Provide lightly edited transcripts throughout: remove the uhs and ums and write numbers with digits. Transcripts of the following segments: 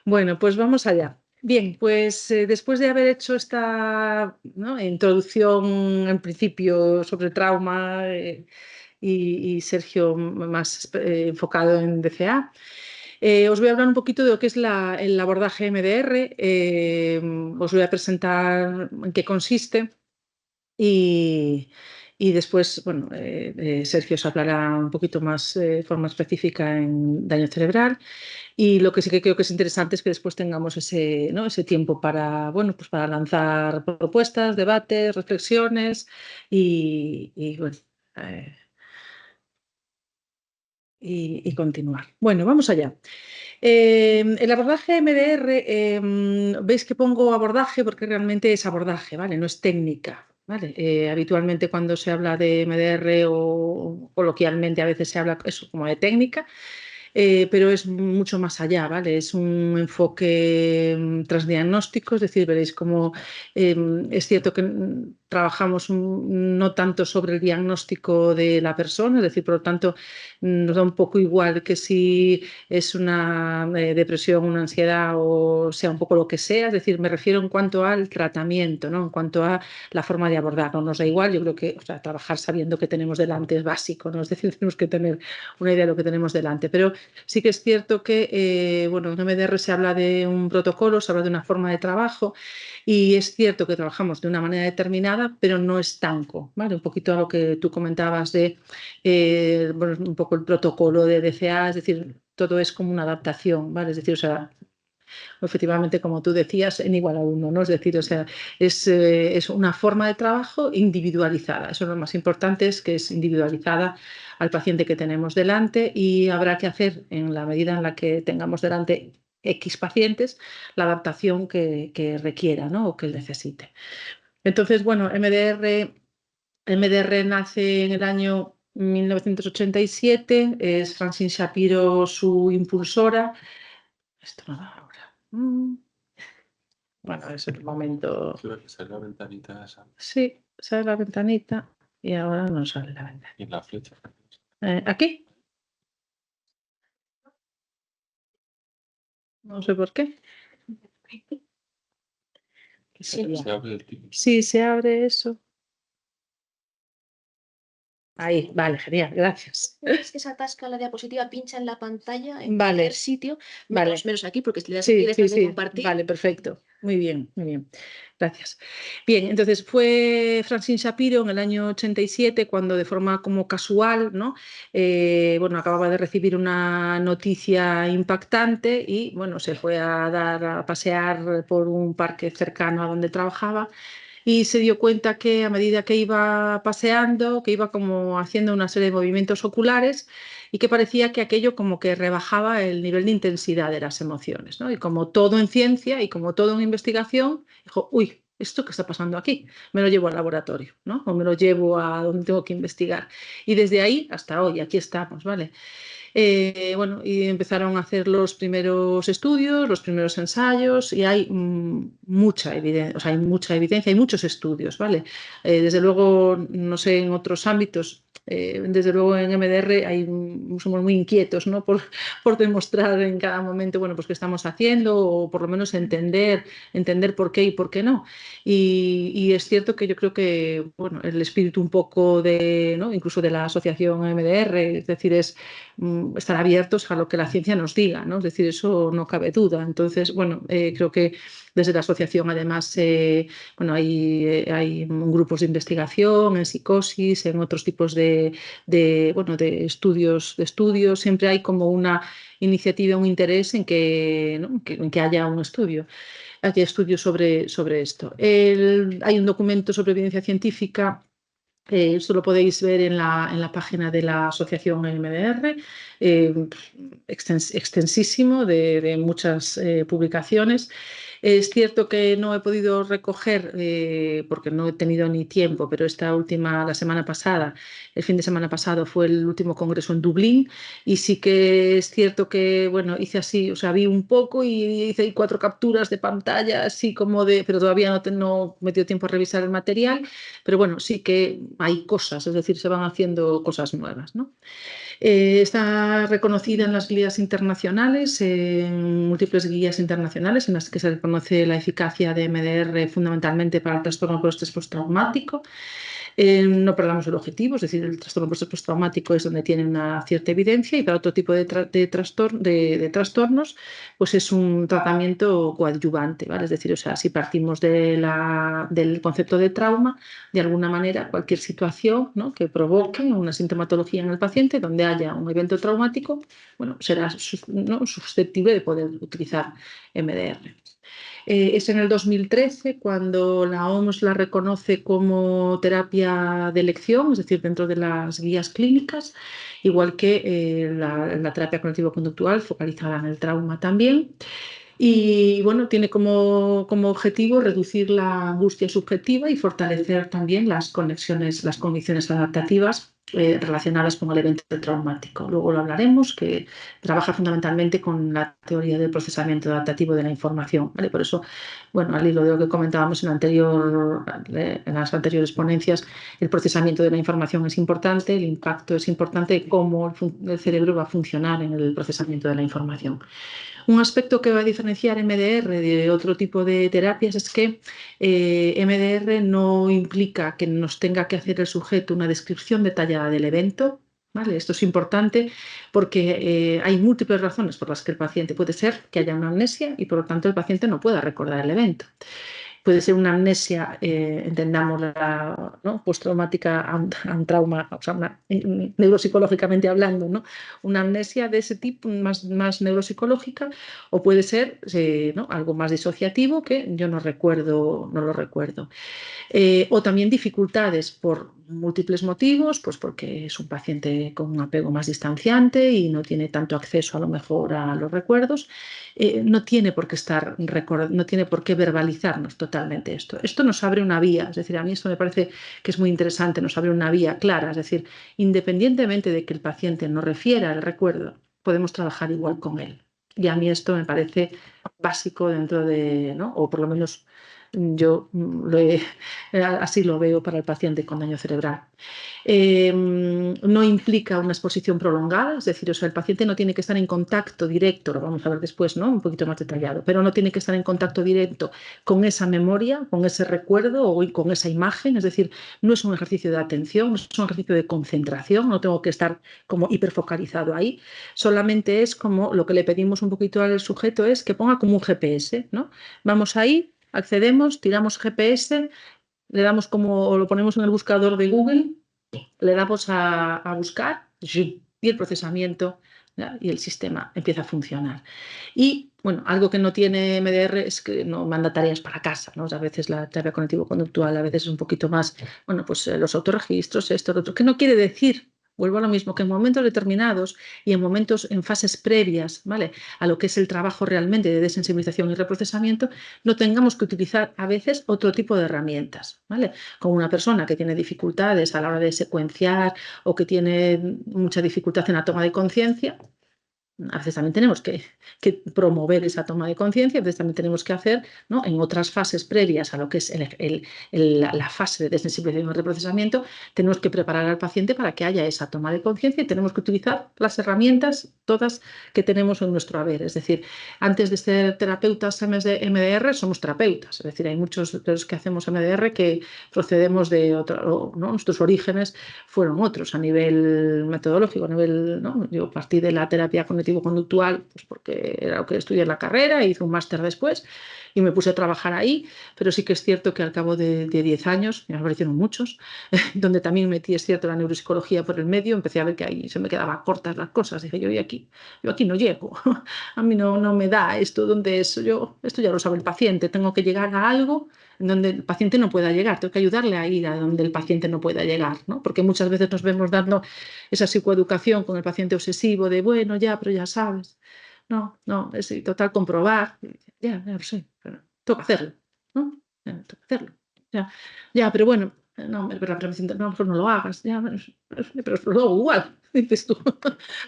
Bueno, pues vamos allá. Bien, pues después de haber hecho esta, ¿no?, introducción en principio sobre trauma y Sergio más enfocado en DCA, os voy a hablar un poquito de lo que es el abordaje MDR. Os voy a presentar en qué consiste y, y después, bueno, Sergio os hablará un poquito más de forma específica en daño cerebral. Y lo que sí que creo que es interesante es que después tengamos ese, ¿no?, ese tiempo para, bueno, pues para lanzar propuestas, debates, reflexiones bueno, eh, y continuar. Bueno, vamos allá. El abordaje MDR, veis que pongo abordaje porque realmente es abordaje, ¿vale? No es técnica, ¿vale? Habitualmente cuando se habla de MDR o coloquialmente a veces se habla eso como de técnica, pero es mucho más allá, ¿vale? Es un enfoque transdiagnóstico, es decir, veréis cómo es cierto que trabajamos no tanto sobre el diagnóstico de la persona, es decir, por lo tanto, nos da un poco igual que si es una depresión, una ansiedad o sea un poco lo que sea, es decir, me refiero en cuanto al tratamiento, ¿no?, en cuanto a la forma de abordarlo. Nos da igual, yo creo que, o sea, trabajar sabiendo que tenemos delante es básico, ¿no? Es decir, tenemos que tener una idea de lo que tenemos delante, pero sí que es cierto que, bueno, en MDR se habla de un protocolo, se habla de una forma de trabajo y es cierto que trabajamos de una manera determinada, pero no estanco, ¿vale? Un poquito a lo que tú comentabas de, bueno, un poco el protocolo de DCA, es decir, todo es como una adaptación, ¿vale? Es decir, o sea, efectivamente, como tú decías, en igual a uno, ¿no? Es decir, o sea, es una forma de trabajo individualizada. Eso es lo más importante, es que es individualizada al paciente que tenemos delante y habrá que hacer, en la medida en la que tengamos delante X pacientes, la adaptación que requiera, ¿no?, o que necesite. Entonces, bueno, MDR nace en el año 1987, es Francine Shapiro su impulsora. Esto no da ahora. Bueno, es el momento. Creo que sale la ventanita esa. Sí, sale la ventanita y ahora no sale la ventana. Y la flecha. ¿Aquí? No sé por qué. Se abre el título. Sí, se abre eso. Ahí, vale, genial, gracias. Es que se atasca la diapositiva, pincha en la pantalla, en Vale. cualquier sitio, Vale. menos aquí, porque si le das Sí, aquí dejas de sí, compartir. vale, perfecto. Muy bien, muy bien. Gracias. Bien, entonces fue Francine Shapiro en el año 87 cuando de forma como casual, ¿no? Bueno, acababa de recibir una noticia impactante y, bueno, se fue a pasear por un parque cercano a donde trabajaba y se dio cuenta que a medida que iba paseando, que iba como haciendo una serie de movimientos oculares y que parecía que aquello como que rebajaba el nivel de intensidad de las emociones, ¿no? Y como todo en ciencia y como todo en investigación, dijo, uy, ¿esto qué está pasando aquí? Me lo llevo al laboratorio, ¿no? O me lo llevo a donde tengo que investigar. Y desde ahí hasta hoy, aquí estamos, ¿vale? Bueno, y empezaron a hacer los primeros estudios, los primeros ensayos y hay mucha evidencia, o sea, hay mucha evidencia, hay muchos estudios, ¿vale? Desde luego, no sé, en otros ámbitos, desde luego en MDR somos muy inquietos, ¿no? Por demostrar en cada momento, bueno, pues qué estamos haciendo o por lo menos entender por qué y por qué no. Y es cierto que yo creo que, bueno, el espíritu un poco de, ¿no?, incluso de la asociación MDR, es decir, es estar abiertos a lo que la ciencia nos diga, ¿no? Es decir, eso no cabe duda. Entonces, bueno, creo que desde la asociación además, bueno, hay grupos de investigación en psicosis, en otros tipos bueno, de estudios, siempre hay como una iniciativa, un interés en que, ¿no?, en que haya un estudio. Hay estudios sobre esto. Hay un documento sobre evidencia científica. Esto lo podéis ver en la página de la asociación MDR, extensísimo de muchas publicaciones. Es cierto que no he podido recoger porque no he tenido ni tiempo, pero la semana pasada, el fin de semana pasado fue el último congreso en Dublín y sí que es cierto que, bueno, hice así, o sea, vi un poco y hice 4 capturas de pantalla, así como pero todavía no me dio tiempo a revisar el material. Pero bueno, sí que hay cosas, es decir, se van haciendo cosas nuevas, ¿no? Está reconocida en las guías internacionales, en múltiples guías internacionales en las que se reconoce la eficacia de MDR fundamentalmente para el trastorno por estrés postraumático. No perdamos el objetivo, es decir, el trastorno por estrés postraumático es donde tiene una cierta evidencia y para otro tipo de trastornos pues es un tratamiento coadyuvante, ¿vale? Es decir, o sea, si partimos del concepto de trauma, de alguna manera cualquier situación, ¿no?, que provoque una sintomatología en el paciente donde haya un evento traumático, bueno, será susceptible de poder utilizar MDR. Es en el 2013 cuando la OMS la reconoce como terapia de elección, es decir, dentro de las guías clínicas, igual que la terapia cognitivo-conductual focalizada en el trauma también. Y bueno, tiene como objetivo reducir la angustia subjetiva y fortalecer también las condiciones adaptativas relacionadas con el evento traumático. Luego lo hablaremos, que trabaja fundamentalmente con la teoría del procesamiento adaptativo de la información, ¿vale? Por eso, bueno, al hilo de lo que comentábamos en las anteriores ponencias, el procesamiento de la información es importante, el impacto es importante, cómo el cerebro va a funcionar en el procesamiento de la información. Un aspecto que va a diferenciar MDR de otro tipo de terapias es que MDR no implica que nos tenga que hacer el sujeto una descripción detallada del evento, ¿vale? Esto es importante porque hay múltiples razones por las que el paciente puede ser que haya una amnesia y por lo tanto el paciente no pueda recordar el evento. Puede ser una amnesia, entendámosla, ¿no?, postraumática a un trauma, o sea, neuropsicológicamente hablando, ¿no?, una amnesia de ese tipo más neuropsicológica, o puede ser ¿no?, algo más disociativo que yo no lo recuerdo. O también dificultades por múltiples motivos, pues porque es un paciente con un apego más distanciante y no tiene tanto acceso a lo mejor a los recuerdos. No tiene por qué no tiene por qué verbalizarnos totalmente esto. Esto nos abre una vía, es decir, a mí esto me parece que es muy interesante, nos abre una vía clara, es decir, independientemente de que el paciente nos refiera al recuerdo, podemos trabajar igual con él. Y a mí esto me parece básico dentro de, ¿no?, o por lo menos yo así lo veo para el paciente con daño cerebral. No implica una exposición prolongada, es decir, o sea, el paciente no tiene que estar en contacto directo, lo vamos a ver después, ¿no?, un poquito más detallado, pero no tiene que estar en contacto directo con esa memoria, con ese recuerdo o con esa imagen, es decir, no es un ejercicio de atención, no es un ejercicio de concentración, no tengo que estar como hiperfocalizado ahí, solamente es como lo que le pedimos un poquito al sujeto es que ponga como un GPS, ¿no? Vamos ahí, accedemos, tiramos GPS, le damos o lo ponemos en el buscador de Google, le damos a buscar y el procesamiento, ¿ya?, y el sistema empieza a funcionar. Y bueno, algo que no tiene MDR es que no manda tareas para casa, ¿no? O sea, a veces la terapia cognitivo-conductual a veces es un poquito más, bueno, pues los autorregistros, esto, lo otro, que no quiere decir, vuelvo a lo mismo, que en momentos determinados y en fases previas, ¿vale?, a lo que es el trabajo realmente de desensibilización y reprocesamiento, no tengamos que utilizar a veces otro tipo de herramientas, ¿vale? Como una persona que tiene dificultades a la hora de secuenciar o que tiene mucha dificultad en la toma de conciencia, a veces también tenemos que promover esa toma de conciencia, a veces también tenemos que hacer, ¿no?, en otras fases previas a lo que es la fase de desensibilización y reprocesamiento, tenemos que preparar al paciente para que haya esa toma de conciencia y tenemos que utilizar las herramientas todas que tenemos en nuestro haber. Es decir, antes de ser terapeutas MDR somos terapeutas, es decir, hay muchos de los que hacemos MDR que procedemos de otro, ¿no?, nuestros orígenes fueron otros a nivel metodológico, a nivel, ¿no?, yo partí de la terapia cognitivo-conductual pues porque era lo que estudié en la carrera, hice un máster después y me puse a trabajar ahí, pero sí que es cierto que al cabo de 10 años, me parecieron muchos, donde también metí, es cierto, la neuropsicología por el medio, empecé a ver que ahí se me quedaban cortas las cosas, dije yo aquí no llego, a mí no me da esto, donde es, esto ya lo sabe el paciente, tengo que llegar a algo en donde el paciente no pueda llegar, tengo que ayudarle a ir a donde el paciente no pueda llegar, ¿no? Porque muchas veces nos vemos dando esa psicoeducación con el paciente obsesivo de, bueno, ya, pero ya sabes. No, es total comprobar, ya lo sé, pero tengo que hacerlo, ¿no? Tengo que hacerlo. Ya, pero bueno, no, pero a lo mejor no lo hagas, ya, pero lo hago igual. dices tú.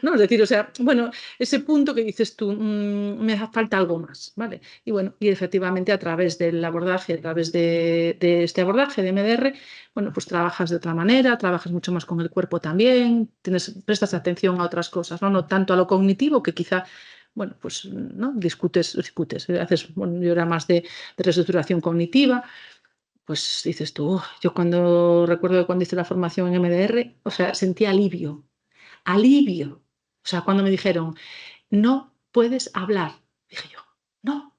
¿No? Es decir, o sea, bueno, ese punto que dices tú, me hace falta algo más, ¿vale? Y bueno, y efectivamente a través del abordaje, a través de este abordaje de MDR, bueno, pues trabajas de otra manera, trabajas mucho más con el cuerpo también, prestas atención a otras cosas, ¿no? No tanto a lo cognitivo, que quizá, bueno, pues, ¿no? Discutes, haces, bueno, yo era más de reestructuración cognitiva. Pues dices tú, yo cuando recuerdo que cuando hice la formación en MDR, o sea, sentí alivio, alivio. O sea, cuando me dijeron, no puedes hablar, dije yo, no.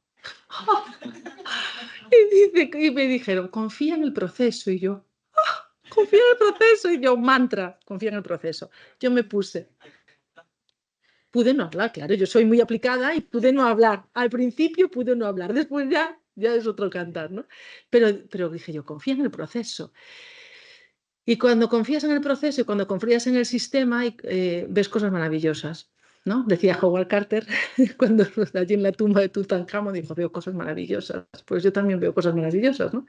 Y me dijeron, confía en el proceso. Y yo, confía en el proceso. Y yo, mantra, confía en el proceso. Yo me puse. Pude no hablar, claro, yo soy muy aplicada y pude no hablar. Al principio pude no hablar, después ya es otro cantar, ¿no? Pero dije yo, confía en el proceso. Y cuando confías en el proceso y cuando confías en el sistema, ves cosas maravillosas, ¿no? Decía Howard Carter, cuando allí en la tumba de Tutankamón, dijo, veo cosas maravillosas. Pues yo también veo cosas maravillosas, ¿no?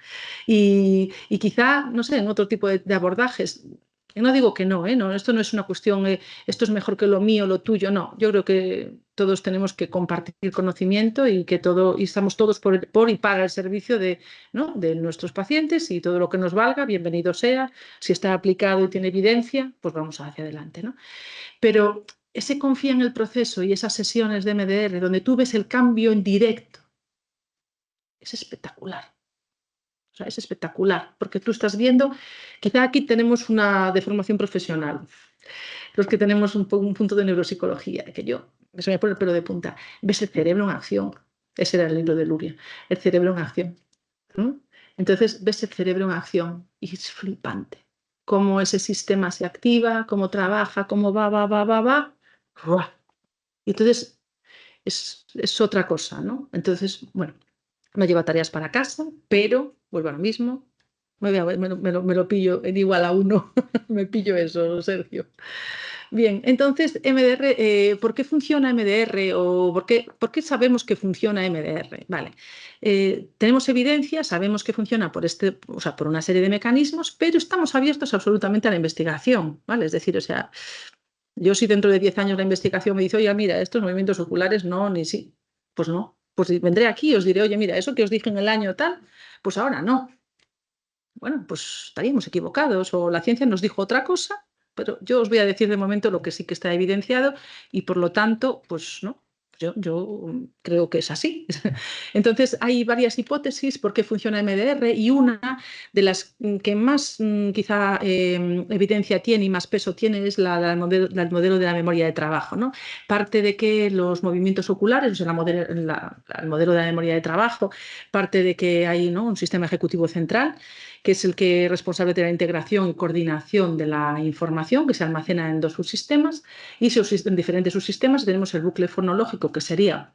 Y quizá, no sé, en otro tipo de abordajes, no digo que no, no, esto no es una cuestión, esto es mejor que lo mío, lo tuyo, no. Yo creo que todos tenemos que compartir conocimiento y que y estamos todos por y para el servicio ¿no? de nuestros pacientes, y todo lo que nos valga, bienvenido sea. Si está aplicado y tiene evidencia, pues vamos hacia adelante, ¿no? Pero ese confía en el proceso y esas sesiones de MDR donde tú ves el cambio en directo, es espectacular. O sea, es espectacular, porque tú estás viendo, quizá aquí tenemos una deformación profesional, los que tenemos un punto de neuropsicología, que se me pone el pelo de punta, ves el cerebro en acción. Ese era el libro de Luria, el cerebro en acción, ¿no? Entonces ves el cerebro en acción y es flipante. Cómo ese sistema se activa, cómo trabaja, cómo va. Y entonces es otra cosa, ¿no? Entonces, bueno, me lleva tareas para casa, pero vuelvo a lo mismo. Me lo pillo en igual a 1. Me pillo eso, Sergio. Bien, entonces, MDR, ¿por qué funciona MDR o por qué sabemos que funciona MDR? Vale, tenemos evidencia, sabemos que funciona por una serie de mecanismos, pero estamos abiertos absolutamente a la investigación, ¿vale? Es decir, o sea, yo si dentro de 10 años la investigación me dice, oye, mira, estos movimientos oculares no, ni sí, pues no. Pues vendré aquí y os diré, oye, mira, eso que os dije en el año tal, pues ahora no. Bueno, pues estaríamos equivocados o la ciencia nos dijo otra cosa, pero yo os voy a decir de momento lo que sí que está evidenciado y por lo tanto, pues no, yo creo que es así. Entonces hay varias hipótesis por qué funciona MDR y una de las que más quizá evidencia tiene y más peso tiene es la del modelo de la memoria de trabajo, ¿no? Parte de que los movimientos oculares, o sea, el modelo de la memoria de trabajo, parte de que hay, ¿no?, un sistema ejecutivo central que es el que es responsable de la integración y coordinación de la información que se almacena en 2 subsistemas, y en diferentes subsistemas tenemos el bucle fonológico, que sería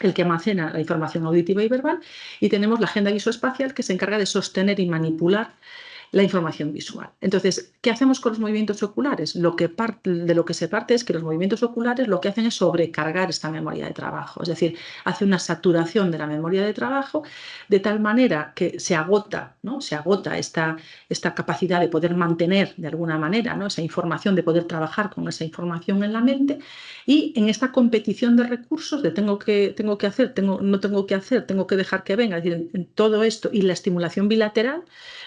el que almacena la información auditiva y verbal, y tenemos la agenda visoespacial, que se encarga de sostener y manipular la información visual. Entonces, ¿qué hacemos con los movimientos oculares? De lo que se parte es que los movimientos oculares lo que hacen es sobrecargar esta memoria de trabajo, es decir, hace una saturación de la memoria de trabajo de tal manera que se agota, ¿no? Se agota esta capacidad de poder mantener de alguna manera, ¿no?, esa información, de poder trabajar con esa información en la mente, y en esta competición de recursos de no tengo que hacer, tengo que dejar que venga, es decir, en todo esto y la estimulación bilateral,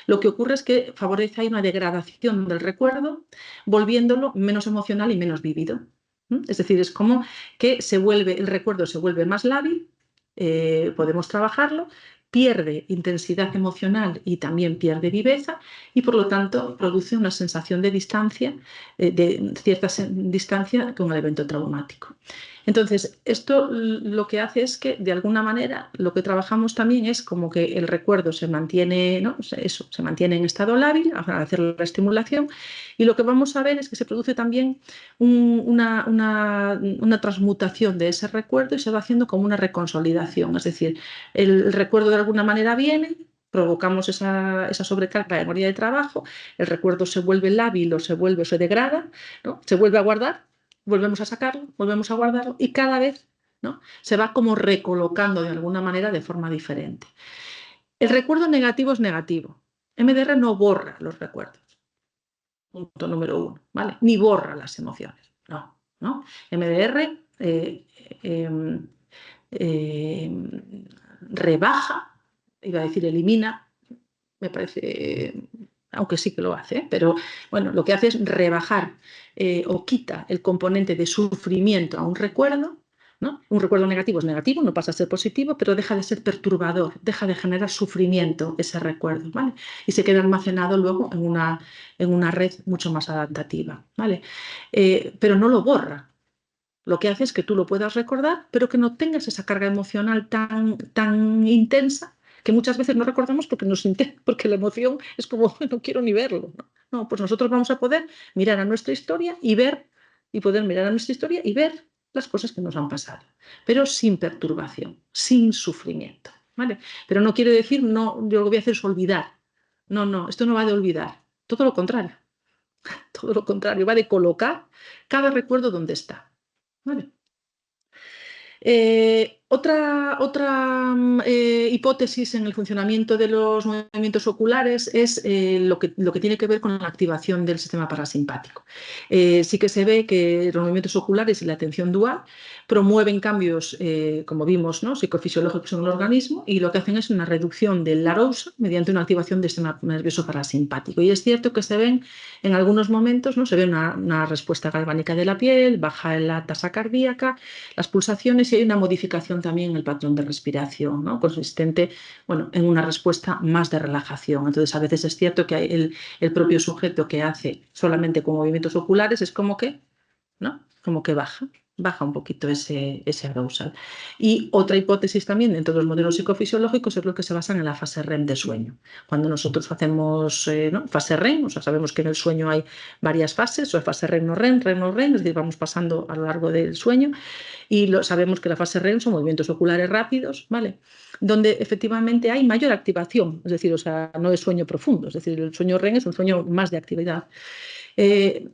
lo que ocurre es que favorece una degradación del recuerdo, volviéndolo menos emocional y menos vívido. Es decir, es como que el recuerdo se vuelve más lábil, podemos trabajarlo, pierde intensidad emocional y también pierde viveza, y por lo tanto produce una sensación de distancia, de cierta distancia con el evento traumático. Entonces, esto lo que hace es que, de alguna manera, lo que trabajamos también es como que el recuerdo se mantiene, ¿no?, se mantiene en estado lábil al hacer la estimulación, y lo que vamos a ver es que se produce también una transmutación de ese recuerdo y se va haciendo como una reconsolidación. Es decir, el recuerdo de alguna manera viene, provocamos esa sobrecarga de memoria de trabajo, el recuerdo se vuelve lábil o se degrada, ¿no?, se vuelve a guardar, volvemos a sacarlo, volvemos a guardarlo, y cada vez, ¿no?, se va como recolocando de alguna manera de forma diferente. El recuerdo negativo es negativo. MDR no borra los recuerdos. punto número 1, ¿vale? Ni borra las emociones, no. MDR rebaja, iba a decir elimina, me parece, aunque sí que lo hace, pero bueno, lo que hace es rebajar o quita el componente de sufrimiento a un recuerdo, ¿no? Un recuerdo negativo es negativo, no pasa a ser positivo, pero deja de ser perturbador, deja de generar sufrimiento ese recuerdo, ¿vale? Y se queda almacenado luego en una red mucho más adaptativa, ¿vale? Pero no lo borra. Lo que hace es que tú lo puedas recordar, pero que no tengas esa carga emocional tan intensa que muchas veces no recordamos porque la emoción es como, no quiero ni verlo. No, pues nosotros vamos a poder mirar a nuestra historia y poder mirar a nuestra historia y ver las cosas que nos han pasado, pero sin perturbación, sin sufrimiento, ¿vale? Pero no quiere decir, no, yo lo que voy a hacer es olvidar. No, esto no va de olvidar, todo lo contrario, va de colocar cada recuerdo donde está, ¿vale? Otra hipótesis en el funcionamiento de los movimientos oculares es lo que tiene que ver con la activación del sistema parasimpático. Sí que se ve que los movimientos oculares y la atención dual promueven cambios, como vimos, ¿no? Psicofisiológicos en el organismo, y lo que hacen es una reducción del arousal mediante una activación del sistema nervioso parasimpático. Y es cierto que se ven en algunos momentos, ¿no? Se ve una respuesta galvánica de la piel, baja la tasa cardíaca, las pulsaciones, y hay una modificación también en el patrón de respiración, ¿no? Consistente, bueno, en una respuesta más de relajación. Entonces, a veces es cierto que el propio sujeto que hace solamente con movimientos oculares es como que, ¿no? Como que baja un poquito ese arousal. Y otra hipótesis también dentro de los modelos psicofisiológicos es lo que se basan en la fase REM de sueño. Cuando nosotros hacemos ¿no? fase REM, o sea, sabemos que en el sueño hay varias fases, o fase REM no REM, REM no REM, es decir, vamos pasando a lo largo del sueño, y sabemos que la fase REM son movimientos oculares rápidos, ¿vale? Donde efectivamente hay mayor activación, es decir, o sea, no es sueño profundo, es decir, el sueño REM es un sueño más de actividad.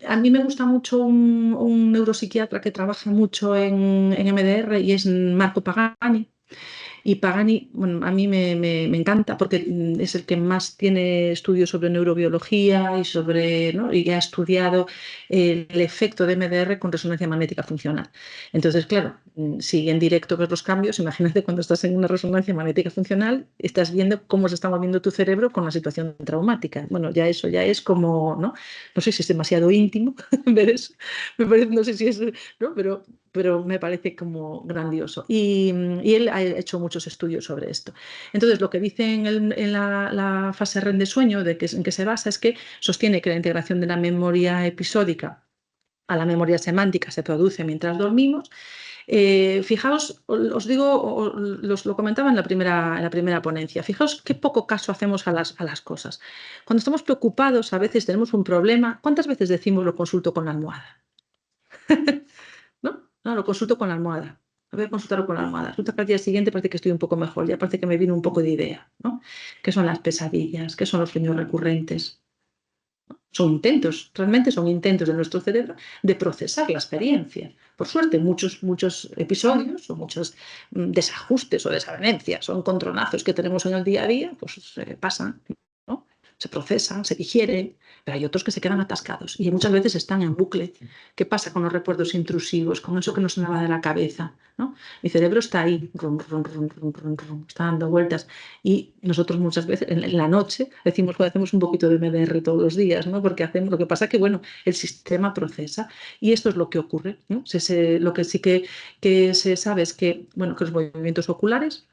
A mí me gusta mucho un neuropsiquiatra que trabaja mucho en MDR y es Marco Pagani. Y Pagani, bueno, a mí me encanta porque es el que más tiene estudios sobre neurobiología ¿no? y ha estudiado el efecto de MDR con resonancia magnética funcional. Entonces, claro, si en directo ves los cambios, imagínate cuando estás en una resonancia magnética funcional, estás viendo cómo se está moviendo tu cerebro con la situación traumática. Bueno, ya eso ya es como, no sé si es demasiado íntimo ver eso, me parece, no sé si es, ¿no? Pero me parece como grandioso. Y él ha hecho muchos estudios sobre esto. Entonces, lo que dice en la fase REM de sueño, en que se basa, es que sostiene que la integración de la memoria episódica a la memoria semántica se produce mientras dormimos. Fijaos, os digo, lo comentaba en la primera ponencia, fijaos qué poco caso hacemos a las cosas. Cuando estamos preocupados, a veces tenemos un problema, ¿cuántas veces decimos lo consulto con la almohada? ¿No? Lo consulto con la almohada. Voy a consultarlo con la almohada. Resulta que al día siguiente parece que estoy un poco mejor, ya parece que me viene un poco de idea, ¿no? ¿Qué son las pesadillas? ¿Qué son los sueños recurrentes? Son intentos, realmente son intentos de nuestro cerebro de procesar la experiencia. Por suerte, muchos episodios o muchos desajustes o desavenencias o encontronazos que tenemos en el día a día, pues pasan, ¿no? Se procesan, se digieren, pero hay otros que se quedan atascados y muchas veces están en bucle. ¿Qué pasa con los recuerdos intrusivos, con eso que no se me va de la cabeza, ¿no? Mi cerebro está ahí, está dando vueltas, y nosotros muchas veces en la noche decimos que hacemos un poquito de MDR todos los días, ¿no? Porque lo que pasa es que, bueno, el sistema procesa y esto es lo que ocurre, ¿no? Lo que sí que se sabe es que, bueno, que los movimientos oculares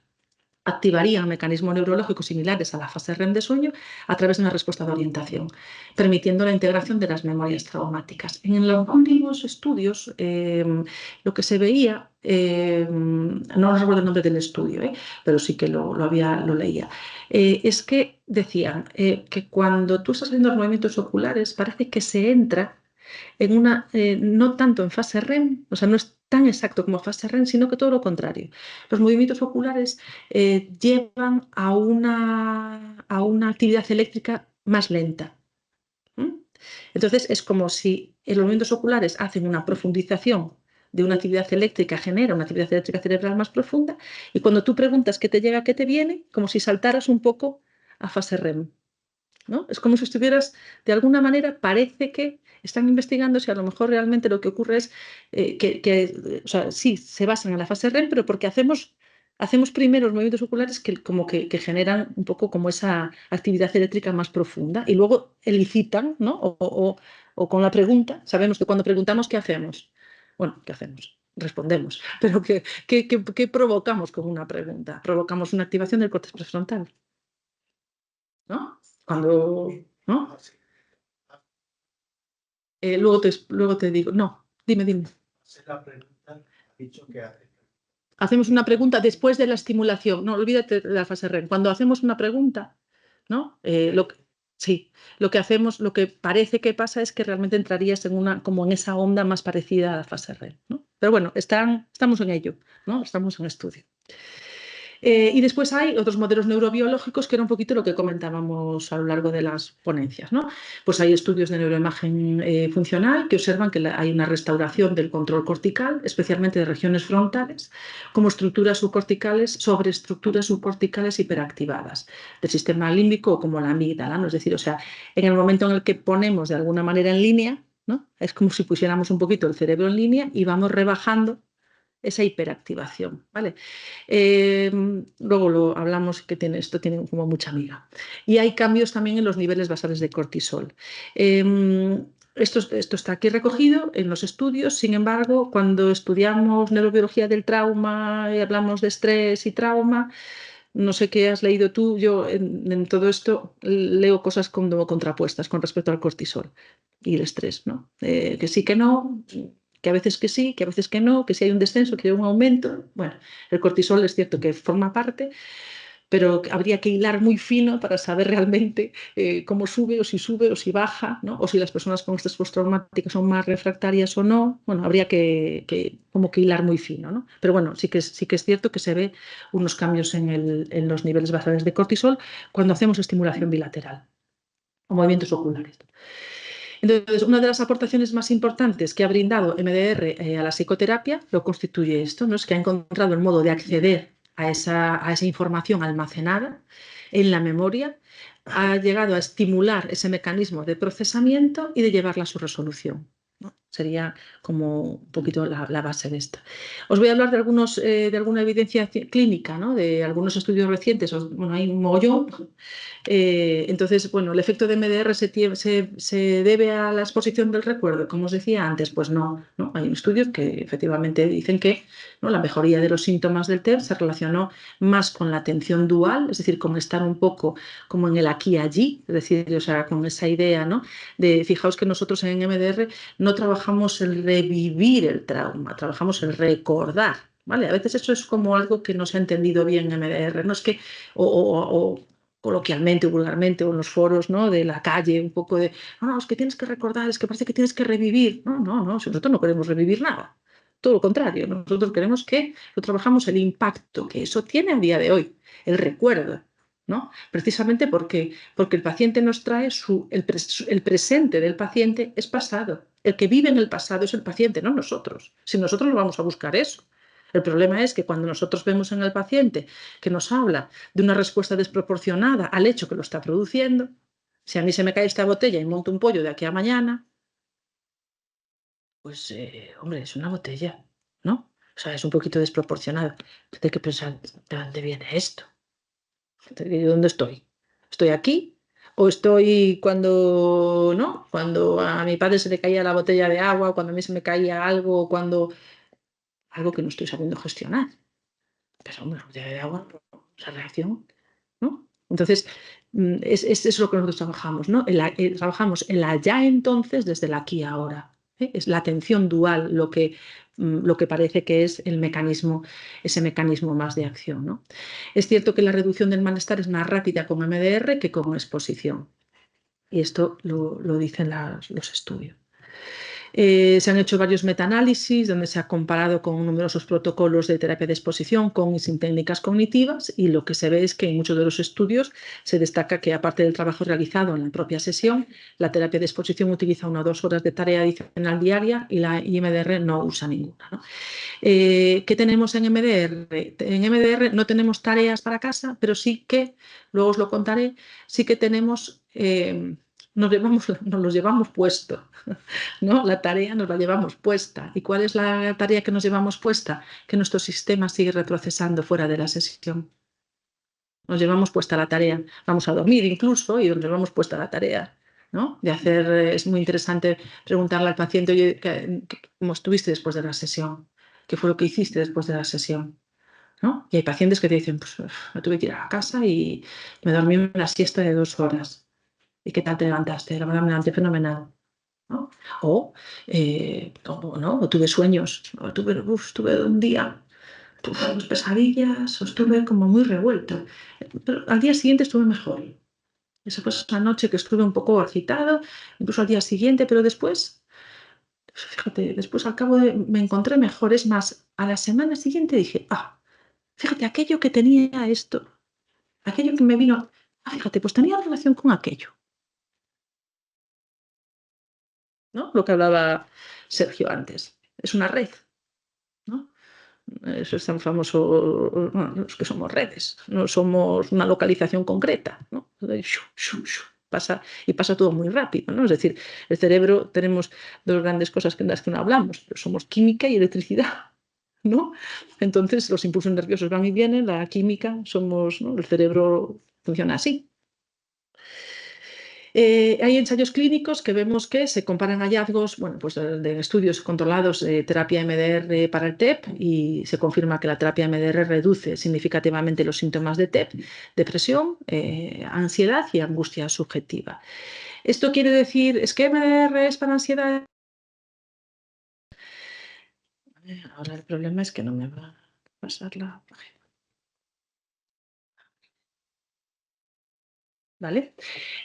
activarían mecanismos neurológicos similares a la fase REM de sueño a través de una respuesta de orientación, permitiendo la integración de las memorias traumáticas. En los últimos estudios, lo que se veía, no recuerdo el nombre del estudio, pero sí que lo leía, es que decían que cuando tú estás haciendo los movimientos oculares parece que se entra en no tanto en fase REM, o sea, no es tan exacto como fase REM, sino que todo lo contrario. Los movimientos oculares llevan a una actividad eléctrica más lenta. Entonces, es como si los movimientos oculares hacen una profundización de una actividad eléctrica, genera una actividad eléctrica cerebral más profunda, y cuando tú preguntas qué te llega, qué te viene, como si saltaras un poco a fase REM. ¿no? Es como si estuvieras, de alguna manera, parece que están investigando si a lo mejor realmente lo que ocurre es o sea, sí, se basan en la fase REM, pero porque hacemos primero los movimientos oculares que generan un poco como esa actividad eléctrica más profunda y luego elicitan, ¿no? O con la pregunta, sabemos que cuando preguntamos, ¿qué hacemos? Bueno, ¿qué hacemos? Respondemos, pero ¿qué provocamos con una pregunta? Provocamos una activación del córtex prefrontal, ¿no? Cuando, ¿no? Luego te digo, no, dime. La pregunta, ha dicho que hace. Hacemos una pregunta después de la estimulación. No, olvídate de la fase REM. Cuando hacemos una pregunta, ¿no? Sí, lo que hacemos, lo que parece que pasa es que realmente entrarías como en esa onda más parecida a la fase REM, ¿no? Pero bueno, estamos en ello, ¿no? Estamos en estudio. Y después hay otros modelos neurobiológicos que era un poquito lo que comentábamos a lo largo de las ponencias, ¿no? Pues hay estudios de neuroimagen funcional que observan que hay una restauración del control cortical, especialmente de regiones frontales, como estructuras subcorticales sobre estructuras subcorticales hiperactivadas del sistema límbico o como la amígdala, ¿no? Es decir, o sea, en el momento en el que ponemos de alguna manera en línea, ¿no? Es como si pusiéramos un poquito el cerebro en línea y vamos rebajando esa hiperactivación, ¿vale? Luego lo hablamos que esto tiene como mucha amiga. Y hay cambios también en los niveles basales de cortisol. Esto está aquí recogido en los estudios, sin embargo, cuando estudiamos neurobiología del trauma y hablamos de estrés y trauma, no sé qué has leído tú, yo en todo esto leo cosas como contrapuestas con respecto al cortisol y el estrés, ¿no? Que sí, que no, que a veces que sí, que a veces que no, que si hay un descenso, que hay un aumento. Bueno, el cortisol es cierto que forma parte, pero habría que hilar muy fino para saber realmente cómo sube o si baja, ¿no? O si las personas con estrés postraumático son más refractarias o no. Bueno, habría como que hilar muy fino, ¿no? Pero bueno, sí que es cierto que se ve unos cambios en los niveles basales de cortisol cuando hacemos estimulación bilateral o movimientos oculares. Entonces, una de las aportaciones más importantes que ha brindado MDR a la psicoterapia lo constituye esto, ¿no? Es que ha encontrado el modo de acceder a esa información almacenada en la memoria, ha llegado a estimular ese mecanismo de procesamiento y de llevarla a su resolución, ¿no? Sería como un poquito la base de esto. Os voy a hablar de alguna evidencia clínica, ¿no? De algunos estudios recientes. Bueno, hay un mogollón. Entonces, bueno, el efecto de MDR se debe a la exposición del recuerdo, como os decía antes, pues no. Hay estudios que efectivamente dicen que, ¿no?, la mejoría de los síntomas del TER se relacionó más con la atención dual, es decir, con estar un poco como en el aquí y allí, es decir, o sea, con esa idea, ¿no? Fijaos que nosotros en MDR no trabajamos el revivir el trauma, trabajamos el recordar, ¿vale? A veces eso es como algo que no se ha entendido bien en MDR, no es que o coloquialmente o vulgarmente o en los foros, ¿no?, de la calle, un poco de, no, es que tienes que recordar, es que parece que tienes que revivir. No, si nosotros no queremos revivir nada. Todo lo contrario, nosotros queremos que trabajamos el impacto que eso tiene a día de hoy, el recuerdo, ¿no? Precisamente porque el paciente nos trae el presente del paciente es pasado. El que vive en el pasado es el paciente, no nosotros. Si nosotros no vamos a buscar eso. El problema es que cuando nosotros vemos en el paciente que nos habla de una respuesta desproporcionada al hecho que lo está produciendo, si a mí se me cae esta botella y monto un pollo de aquí a mañana, pues, hombre, es una botella, ¿no? O sea, es un poquito desproporcionado. Hay que pensar, ¿de dónde viene esto? ¿De dónde estoy? ¿Estoy aquí? ¿O estoy cuando, ¿no?, cuando a mi padre se le caía la botella de agua, o cuando a mí se me caía algo, algo que no estoy sabiendo gestionar? Pero, hombre, una botella de agua, esa reacción, ¿no? Entonces, es lo que nosotros trabajamos, ¿no? Trabajamos el allá entonces desde el aquí ahora. Es la atención dual lo que parece que es ese mecanismo más de acción, ¿no? Es cierto que la reducción del malestar es más rápida con MDR que con exposición. Y esto lo dicen los estudios. Se han hecho varios metaanálisis donde se ha comparado con numerosos protocolos de terapia de exposición con y sin técnicas cognitivas, y lo que se ve es que en muchos de los estudios se destaca que, aparte del trabajo realizado en la propia sesión, la terapia de exposición utiliza 1 o 2 horas de tarea adicional diaria y la IMDR no usa ninguna, ¿no? ¿Qué tenemos en MDR? En MDR no tenemos tareas para casa, pero sí que, luego os lo contaré, sí que tenemos, nos los llevamos puesto, ¿no? La tarea nos la llevamos puesta. ¿Y cuál es la tarea que nos llevamos puesta? Que nuestro sistema sigue reprocesando fuera de la sesión. Nos llevamos puesta la tarea. Vamos a dormir incluso y nos llevamos puesta la tarea, ¿no? De hacer, es muy interesante preguntarle al paciente, oye, ¿cómo estuviste después de la sesión? ¿Qué fue lo que hiciste después de la sesión? ¿No? Y hay pacientes que te dicen, pues me tuve que ir a casa y me dormí una siesta de 2 horas. ¿Y qué tal te levantaste? La verdad me levanté fenomenal, ¿no? O tuve sueños, o tuve un día, unas pesadillas, o estuve como muy revuelto. Pero al día siguiente estuve mejor. Esa fue una noche que estuve un poco agitado, incluso al día siguiente, pero después, fíjate, después al cabo me encontré mejor. Es más, a la semana siguiente dije, fíjate, aquello que tenía esto, aquello que me vino, fíjate, pues tenía relación con aquello, ¿no? Lo que hablaba Sergio antes. Es una red, ¿no? Eso es tan famoso, bueno, los que somos redes, no somos una localización concreta, ¿no? Pasa todo muy rápido, ¿no? Es decir, el cerebro, tenemos 2 grandes cosas en las que no hablamos, pero somos química y electricidad, ¿no? Entonces los impulsos nerviosos van y vienen, la química, ¿no? El cerebro funciona así. Hay ensayos clínicos que vemos que se comparan hallazgos, bueno, pues de estudios controlados de terapia MDR para el TEP, y se confirma que la terapia MDR reduce significativamente los síntomas de TEP, depresión, ansiedad y angustia subjetiva. ¿Esto quiere decir, es que MDR es para ansiedad? Ahora el problema es que no me va a pasar la página. ¿Vale?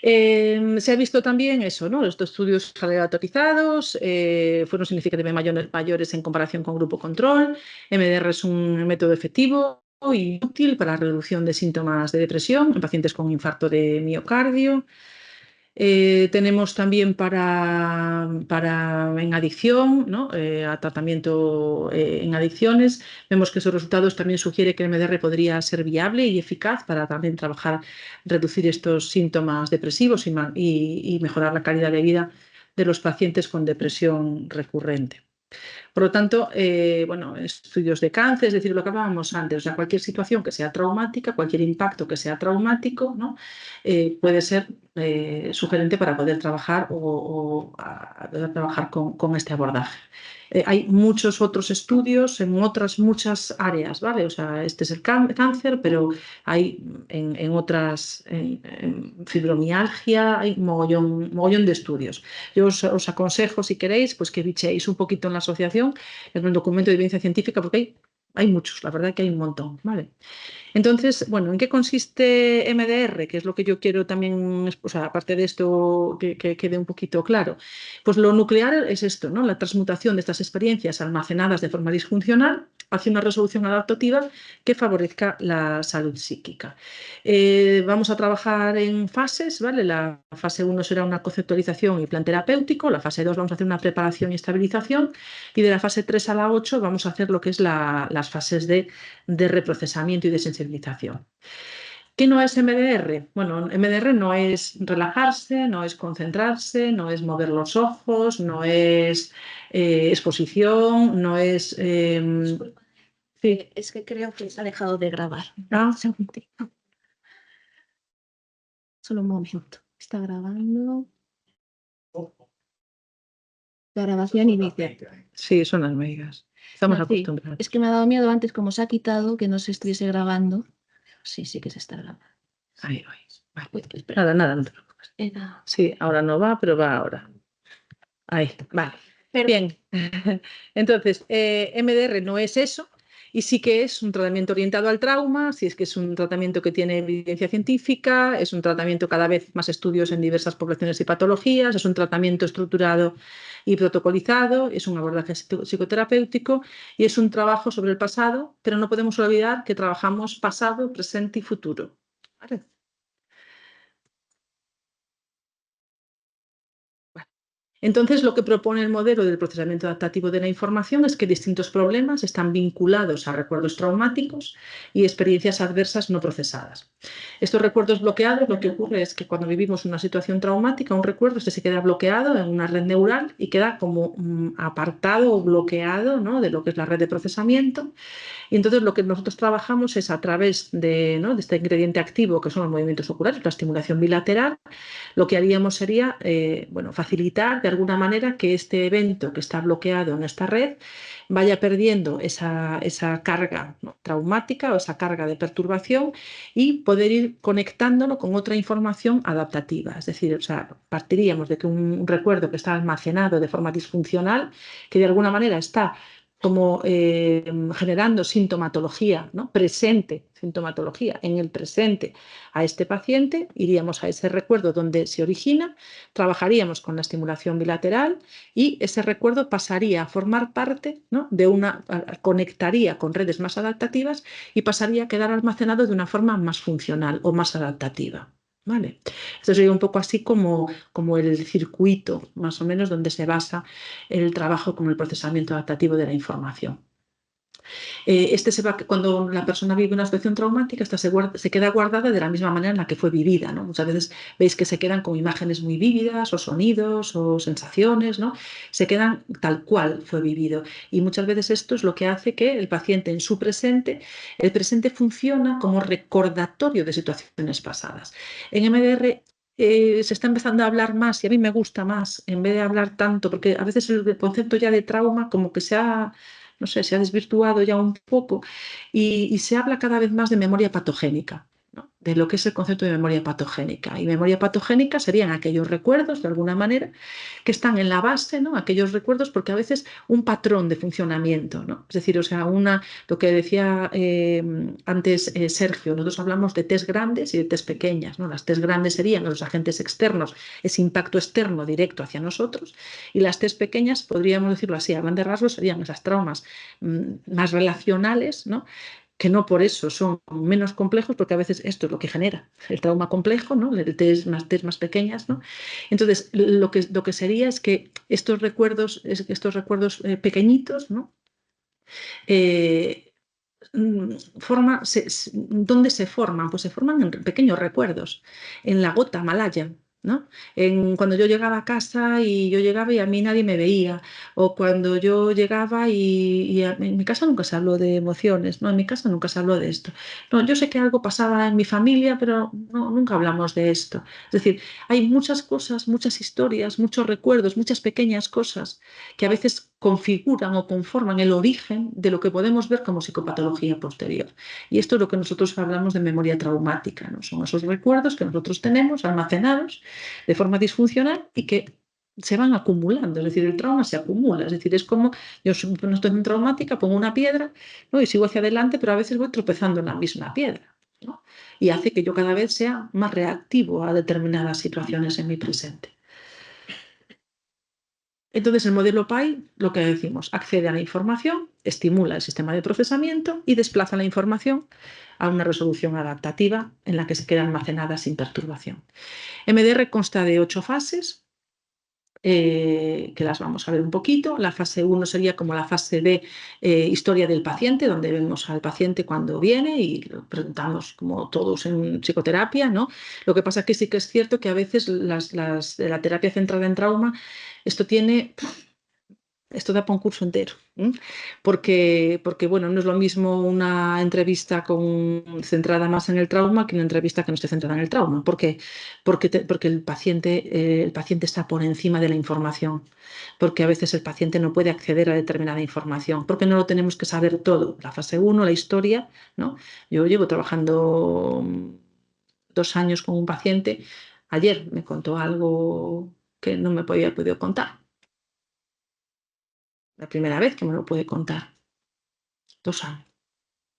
Se ha visto también eso, ¿no? Estos estudios aleatorizados fueron significativamente mayores en comparación con grupo control. MDR es un método efectivo y útil para la reducción de síntomas de depresión en pacientes con infarto de miocardio. Tenemos también para en adicción, ¿no? A tratamiento en adicciones. Vemos que esos resultados también sugieren que el MDR podría ser viable y eficaz para también trabajar, reducir estos síntomas depresivos y mejorar la calidad de vida de los pacientes con depresión recurrente. Por lo tanto, estudios de cáncer, es decir, lo que hablábamos antes, o sea, cualquier situación que sea traumática, cualquier impacto que sea traumático, ¿no? Puede ser sugerente para poder trabajar poder trabajar con este abordaje. Hay muchos otros estudios en otras muchas áreas, ¿vale? O sea, este es el cáncer, pero hay en otras, en fibromialgia, hay mogollón de estudios. Yo os aconsejo, si queréis, pues que bichéis un poquito en la asociación, en el documento de evidencia científica, porque hay muchos, la verdad que hay un montón, ¿vale? Entonces, bueno, ¿en qué consiste MDR? Que es lo que yo quiero también, o sea, aparte de esto, que quede un poquito claro. Pues lo nuclear es esto, ¿no? La transmutación de estas experiencias almacenadas de forma disfuncional hacia una resolución adaptativa que favorezca la salud psíquica. Vamos a trabajar en fases, ¿vale? La fase 1 será una conceptualización y plan terapéutico, la fase 2 vamos a hacer una preparación y estabilización, y de la fase 3 a la 8 vamos a hacer lo que es las fases de reprocesamiento y de sensibilización. ¿Qué no es MDR? Bueno, MDR no es relajarse, no es concentrarse, no es mover los ojos, no es exposición, no es... Sí. Es que creo que se ha dejado de grabar. Solo un momento. Está grabando. La grabación inicia. Sí, son las megas. Estamos No, sí. acostumbrados. Es que me ha dado miedo antes, como se ha quitado, que no se estuviese grabando. Sí que se está grabando. Ahí. Vale. Uy, espera. Nada, no te preocupes. Sí, ahora no va, pero va ahora. Ahí, vale. Bien. Entonces, MDR no es eso. y sí que es un tratamiento orientado al trauma, si es que es un tratamiento que tiene evidencia científica, es un tratamiento cada vez más estudios en diversas poblaciones y patologías, es un tratamiento estructurado y protocolizado, es un abordaje psicoterapéutico y es un trabajo sobre el pasado, pero no podemos olvidar que trabajamos pasado, presente y futuro. ¿Vale? Entonces, lo que propone el modelo del procesamiento adaptativo de la información es que distintos problemas están vinculados a recuerdos traumáticos y experiencias adversas no procesadas. Estos recuerdos bloqueados, lo que ocurre es que cuando vivimos una situación traumática, un recuerdo se queda bloqueado en una red neural y queda como apartado o bloqueado, ¿no?, de lo que es la red de procesamiento. Y entonces lo que nosotros trabajamos es a través de, ¿no?, de este ingrediente activo que son los movimientos oculares, la estimulación bilateral, lo que haríamos sería bueno, facilitar de alguna manera que este evento que está bloqueado en esta red vaya perdiendo esa carga, ¿no?, traumática o esa carga de perturbación y poder ir conectándolo con otra información adaptativa. Es decir, o sea, partiríamos de que un recuerdo que está almacenado de forma disfuncional, que de alguna manera está como generando sintomatología, ¿no?, sintomatología en el presente a este paciente, iríamos a ese recuerdo donde se origina, trabajaríamos con la estimulación bilateral y ese recuerdo pasaría a formar parte, ¿no?, conectaría con redes más adaptativas y pasaría a quedar almacenado de una forma más funcional o más adaptativa. ¿Vale? Esto sería un poco así como el circuito, más o menos, donde se basa el trabajo con el procesamiento adaptativo de la información. Cuando la persona vive una situación traumática, esta se queda guardada de la misma manera en la que fue vivida, ¿no? Muchas veces veis que se quedan con imágenes muy vívidas o sonidos o sensaciones, ¿no? Se quedan tal cual fue vivido. Y muchas veces esto es lo que hace que el paciente en su presente, el presente funciona como recordatorio de situaciones pasadas. En MDR se está empezando a hablar más, y a mí me gusta más, en vez de hablar tanto, porque a veces el concepto ya de trauma como que no sé, se ha desvirtuado ya un poco y se habla cada vez más de memoria patogénica, ¿no?, de lo que es el concepto de memoria patogénica. Y memoria patogénica serían aquellos recuerdos, de alguna manera, que están en la base, ¿no?, aquellos recuerdos, porque a veces un patrón de funcionamiento, ¿no? Es decir, o sea, lo que decía antes Sergio, nosotros hablamos de test grandes y de test pequeñas, ¿no? Las test grandes serían los agentes externos, ese impacto externo directo hacia nosotros, y las test pequeñas, podríamos decirlo así, a grandes rasgos, serían esas traumas más relacionales, ¿no?, que no por eso son menos complejos, porque a veces esto es lo que genera el trauma complejo, ¿no?, el test más pequeñas, ¿no? Entonces, lo que sería es que estos recuerdos pequeñitos, ¿no?, ¿dónde se forman? Pues se forman en pequeños recuerdos, en la gota malaya, ¿no? Cuando yo llegaba a casa y a mí nadie me veía, o cuando yo llegaba en mi casa nunca se habló de emociones, ¿no? En mi casa nunca se habló de esto. No, yo sé que algo pasaba en mi familia, pero nunca hablamos de esto. Es decir, hay muchas cosas, muchas historias, muchos recuerdos, muchas pequeñas cosas que a veces configuran o conforman el origen de lo que podemos ver como psicopatología posterior. Y esto es lo que nosotros hablamos de memoria traumática, ¿no? Son esos recuerdos que nosotros tenemos almacenados de forma disfuncional y que se van acumulando, es decir, el trauma se acumula, es decir, es como yo no estoy en traumática, pongo una piedra, ¿no?, y sigo hacia adelante, pero a veces voy tropezando en la misma piedra, ¿no?, y hace que yo cada vez sea más reactivo a determinadas situaciones en mi presente. Entonces, el modelo PAI, lo que decimos, accede a la información, estimula el sistema de procesamiento y desplaza la información a una resolución adaptativa en la que se queda almacenada sin perturbación. MDR consta de 8 fases, que las vamos a ver un poquito. La fase 1 sería como la fase de historia del paciente, donde vemos al paciente cuando viene y lo preguntamos como todos en psicoterapia, ¿no? Lo que pasa es que sí que es cierto que a veces la terapia centrada en trauma, esto da para un curso entero, porque, bueno, no es lo mismo una entrevista centrada más en el trauma que una entrevista que no esté centrada en el trauma. ¿Por qué? Porque el paciente está por encima de la información, porque a veces el paciente no puede acceder a determinada información, porque no lo tenemos que saber todo. La fase 1, la historia, ¿no? Yo llevo trabajando 2 años con un paciente. Ayer me contó algo que no me había podido contar. La primera vez que me lo puede contar. 2 años.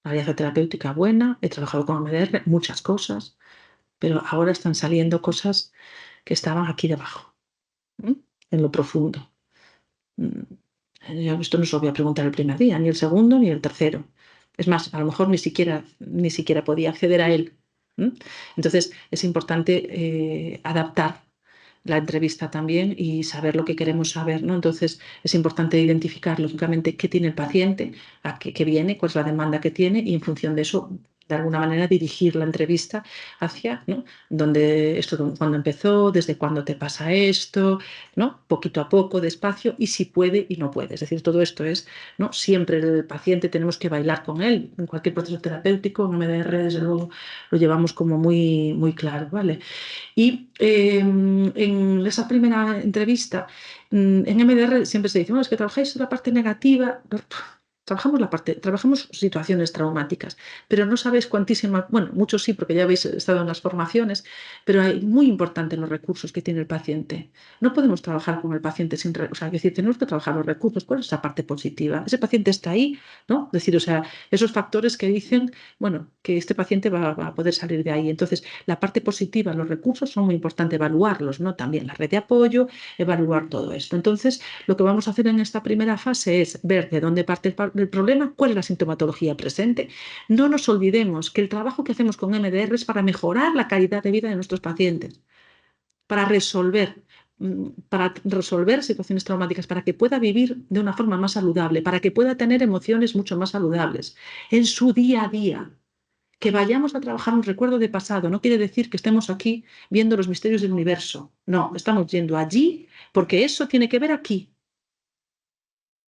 alianza terapéutica buena, he trabajado con MDR, muchas cosas, pero ahora están saliendo cosas que estaban aquí debajo, en lo profundo. Yo esto no se lo voy a preguntar el primer día, ni el segundo, ni el tercero. Es más, a lo mejor ni siquiera podía acceder a él. Entonces, es importante adaptar la entrevista también y saber lo que queremos saber, ¿no? Entonces, es importante identificar, lógicamente, qué tiene el paciente, a qué viene, cuál es la demanda que tiene y en función de eso, de alguna manera, dirigir la entrevista hacia, ¿no? Cuando empezó, desde cuándo te pasa esto, ¿no? Poquito a poco, despacio, y si puede y no puede. Es decir, todo esto es, ¿no? Siempre el paciente tenemos que bailar con él. En cualquier proceso terapéutico, en MDR, desde luego, lo llevamos como muy, muy claro, ¿vale? Y en esa primera entrevista, en MDR siempre se dice, bueno, es que trabajáis la parte negativa. Trabajamos situaciones traumáticas, pero no sabéis cuantísimas, bueno, muchos sí, porque ya habéis estado en las formaciones, pero hay muy importante los recursos que tiene el paciente. No podemos trabajar con el paciente sin, o sea, es decir, tenemos que trabajar los recursos. ¿Cuál es esa parte positiva? Ese paciente está ahí, ¿no? Es decir, o sea, esos factores que dicen, bueno, que este paciente va a poder salir de ahí. Entonces, la parte positiva, los recursos son muy importantes evaluarlos, ¿no? También la red de apoyo, evaluar todo esto. Entonces, lo que vamos a hacer en esta primera fase es ver de dónde parte el problema, cuál es la sintomatología presente. No nos olvidemos que el trabajo que hacemos con MDR es para mejorar la calidad de vida de nuestros pacientes, para resolver situaciones traumáticas, para que pueda vivir de una forma más saludable, para que pueda tener emociones mucho más saludables en su día a día. Que vayamos a trabajar un recuerdo de pasado no quiere decir que estemos aquí viendo los misterios del universo. No, estamos yendo allí porque eso tiene que ver aquí.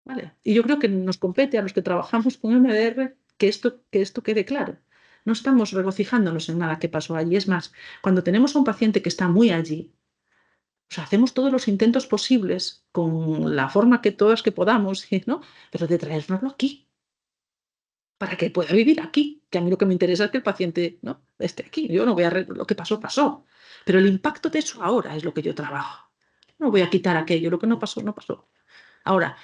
¿Vale? Y yo creo que nos compete a los que trabajamos con MDR que esto quede claro. No estamos regocijándonos en nada que pasó allí. Es más, cuando tenemos a un paciente que está muy allí, o sea, hacemos todos los intentos posibles con la forma que todas que podamos, ¿no? Pero de traérnoslo aquí, para que pueda vivir aquí. Que a mí lo que me interesa es que el paciente, ¿no?, esté aquí. Yo no voy a lo que pasó, pasó. Pero el impacto de eso ahora es lo que yo trabajo. No voy a quitar aquello, lo que no pasó, no pasó. Ahora,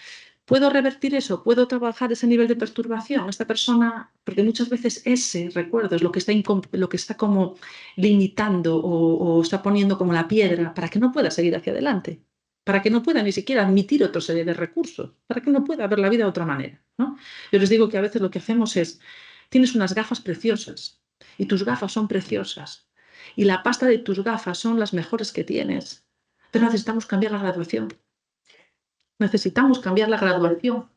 ¿puedo revertir eso? ¿Puedo trabajar ese nivel de perturbación? Esta persona, porque muchas veces ese recuerdo es lo que está como limitando o está poniendo como la piedra para que no pueda seguir hacia adelante, para que no pueda ni siquiera admitir otra serie de recursos, para que no pueda ver la vida de otra manera, ¿no? Yo les digo que a veces lo que hacemos es, tienes unas gafas preciosas y tus gafas son preciosas y la pasta de tus gafas son las mejores que tienes, pero necesitamos cambiar la graduación. Necesitamos cambiar la graduación,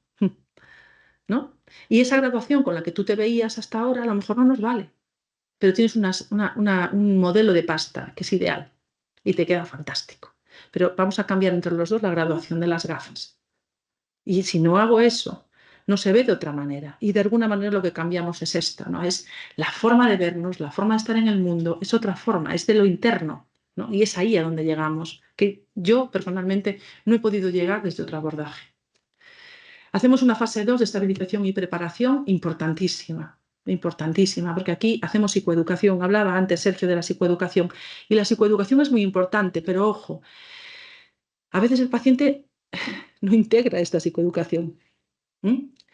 ¿no? Y esa graduación con la que tú te veías hasta ahora a lo mejor no nos vale, pero tienes un modelo de pasta que es ideal y te queda fantástico. Pero vamos a cambiar entre los dos la graduación de las gafas. Y si no hago eso, no se ve de otra manera. Y de alguna manera lo que cambiamos es esto, ¿no? Es la forma de vernos, la forma de estar en el mundo, es otra forma, es de lo interno, ¿no? Y es ahí a donde llegamos, que yo personalmente no he podido llegar desde otro abordaje. Hacemos una fase 2 de estabilización y preparación importantísima, porque aquí hacemos psicoeducación. Hablaba antes Sergio de la psicoeducación y la psicoeducación es muy importante, pero ojo, a veces el paciente no integra esta psicoeducación.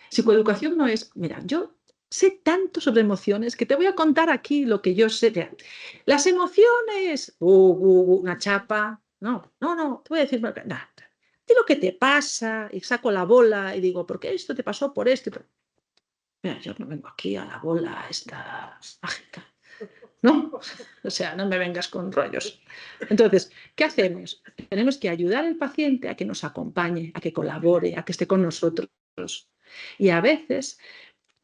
Psicoeducación no es, mira, yo sé tanto sobre emociones que te voy a contar aquí lo que yo sé. Las emociones, una chapa, no, te voy a decir, nada. De lo que te pasa y saco la bola y digo, ¿por qué esto te pasó por esto? Mira, yo no vengo aquí a la bola esta mágica, ¿no? O sea, no me vengas con rollos. Entonces, ¿qué hacemos? Tenemos que ayudar al paciente a que nos acompañe, a que colabore, a que esté con nosotros. Y a veces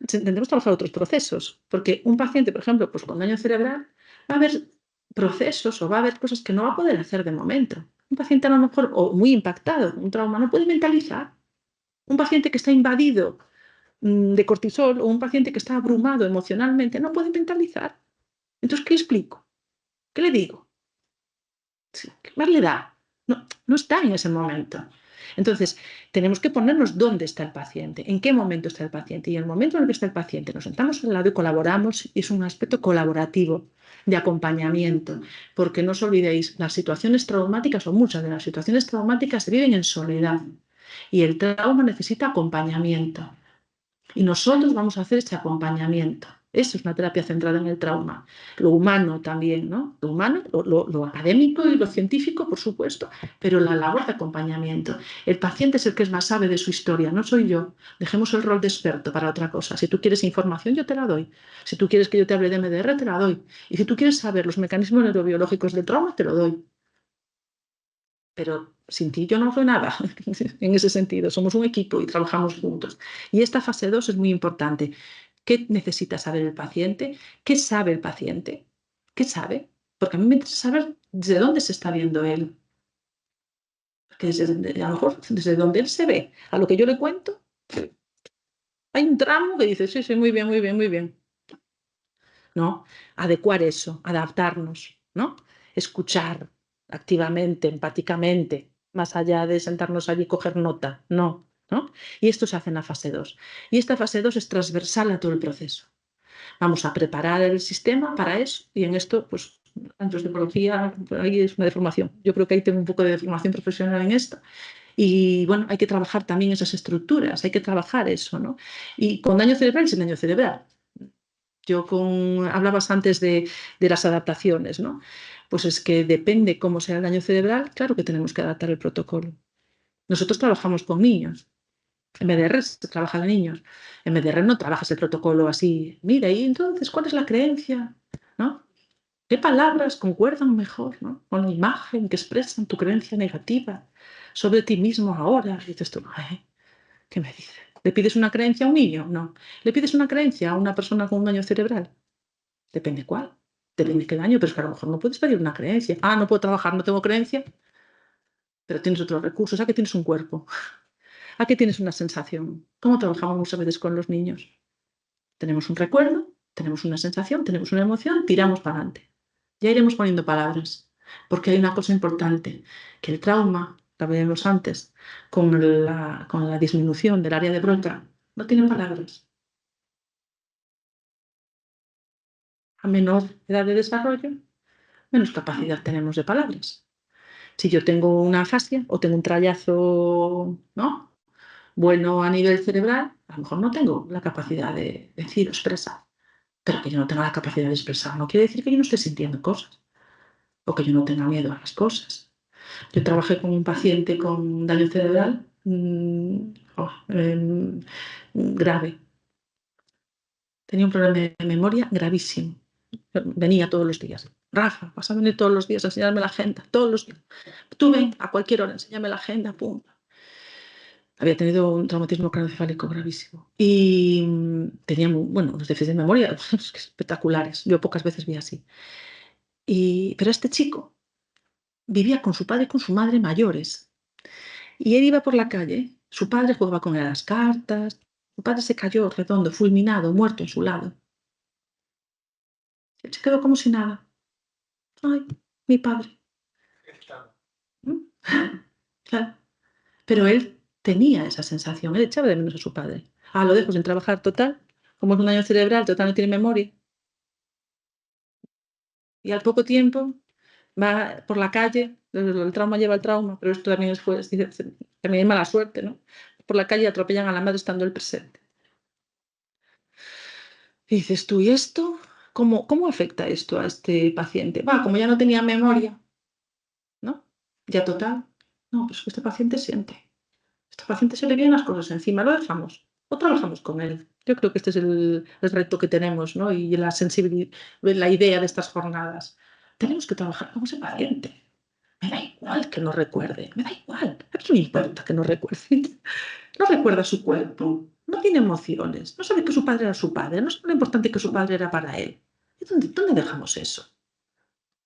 tendremos que trabajar otros procesos, porque un paciente, por ejemplo, pues con daño cerebral, va a haber procesos o va a haber cosas que no va a poder hacer de momento. Un paciente a lo mejor, o muy impactado, un trauma, no puede mentalizar. Un paciente que está invadido de cortisol o un paciente que está abrumado emocionalmente no puede mentalizar. Entonces, ¿qué le explico? ¿Qué le digo? ¿Qué más le da? No está en ese momento. Entonces, tenemos que ponernos dónde está el paciente, en qué momento está el paciente. Y en el momento en el que está el paciente, nos sentamos al lado y colaboramos, y es un aspecto colaborativo de acompañamiento. Porque no os olvidéis, las situaciones traumáticas o muchas de las situaciones traumáticas se viven en soledad. Y el trauma necesita acompañamiento. Y nosotros vamos a hacer este acompañamiento. Eso es una terapia centrada en el trauma. Lo humano también, ¿no? Lo humano, lo académico y lo científico, por supuesto, pero la labor de acompañamiento. El paciente es el que más sabe de su historia, no soy yo. Dejemos el rol de experto para otra cosa. Si tú quieres información, yo te la doy. Si tú quieres que yo te hable de MDR, te la doy. Y si tú quieres saber los mecanismos neurobiológicos del trauma, te lo doy. Pero sin ti yo no soy nada, en ese sentido. Somos un equipo y trabajamos juntos. Y esta fase 2 es muy importante. ¿Qué necesita saber el paciente? ¿Qué sabe el paciente? ¿Qué sabe? Porque a mí me interesa saber desde dónde se está viendo él. Porque a lo mejor desde donde él se ve, a lo que yo le cuento, hay un tramo que dice, sí, sí, muy bien, muy bien, muy bien. ¿No? Adecuar eso, adaptarnos, ¿no? Escuchar activamente, empáticamente, más allá de sentarnos allí y coger nota, no, ¿no? Y esto se hace en la fase 2. Y esta fase 2 es transversal a todo el proceso. Vamos a preparar el sistema para eso y en esto, pues, antropología, ahí es una deformación. Yo creo que ahí tengo un poco de deformación profesional en esto. Y bueno, hay que trabajar también esas estructuras, hay que trabajar eso, ¿no? Y con daño cerebral y sin daño cerebral. Hablabas antes de las adaptaciones, ¿no? Pues es que depende cómo sea el daño cerebral, claro que tenemos que adaptar el protocolo. Nosotros trabajamos con niños. En MDR se trabaja con niños. En MDR no trabajas el protocolo así. Mira, y entonces, ¿cuál es la creencia? ¿No? ¿Qué palabras concuerdan mejor, ¿no? Con la imagen que expresan tu creencia negativa sobre ti mismo ahora? Y dices tú, ¿qué me dices? ¿Le pides una creencia a un niño? No. ¿Le pides una creencia a una persona con un daño cerebral? Depende cuál. Depende qué daño, pero es que a lo mejor no puedes pedir una creencia. Ah, no puedo trabajar, no tengo creencia, pero tienes otros recursos. ¿A qué tienes un cuerpo? ¿A qué tienes una sensación? ¿Cómo trabajamos muchas veces con los niños? Tenemos un recuerdo, tenemos una sensación, tenemos una emoción, tiramos para adelante. Ya iremos poniendo palabras, porque hay una cosa importante, que el trauma, la veremos antes, con la disminución del área de Broca, no tiene palabras. A menor edad de desarrollo, menos capacidad tenemos de palabras. Si yo tengo una afasia o tengo un trallazo, ¿no?, bueno a nivel cerebral, a lo mejor no tengo la capacidad de decir o expresar. Pero que yo no tenga la capacidad de expresar no quiere decir que yo no esté sintiendo cosas o que yo no tenga miedo a las cosas. Yo trabajé con un paciente con daño cerebral grave. Tenía un problema de memoria gravísimo. Venía todos los días. Rafa, vas a venir todos los días a enseñarme la agenda, todos los días. Tú ven a cualquier hora, enséñame la agenda, pum. Había tenido un traumatismo craneoencefálico gravísimo. Y tenía, bueno, unos déficits de memoria espectaculares. Yo pocas veces vi así. Pero este chico vivía con su padre y con su madre mayores. Y él iba por la calle, su padre jugaba con él a las cartas, su padre se cayó redondo, fulminado, muerto en su lado. Él se quedó como si nada. Ay, mi padre. Claro. Pero él tenía esa sensación, él echaba de menos a su padre. Ah, lo dejo sin trabajar total, como es un daño cerebral, total no tiene memoria. Y al poco tiempo va por la calle, el trauma lleva al trauma, pero esto también también es mala suerte, ¿no? Por la calle atropellan a la madre estando él presente. Y dices tú, ¿y esto? ¿Cómo afecta esto a este paciente? Va, como ya no tenía memoria, ¿no? Ya total. No, pues este paciente siente. Este paciente se le vienen las cosas encima, lo dejamos o trabajamos con él. Yo creo que este es el reto que tenemos, ¿no? Y la sensibilidad, la idea de estas jornadas. Tenemos que trabajar con ese paciente. Me da igual que no recuerde, me da igual. A mí no me importa que no recuerde. No recuerda su cuerpo, no tiene emociones, no sabe que su padre era su padre, no sabe lo importante que su padre era para él. ¿Y dónde dejamos eso?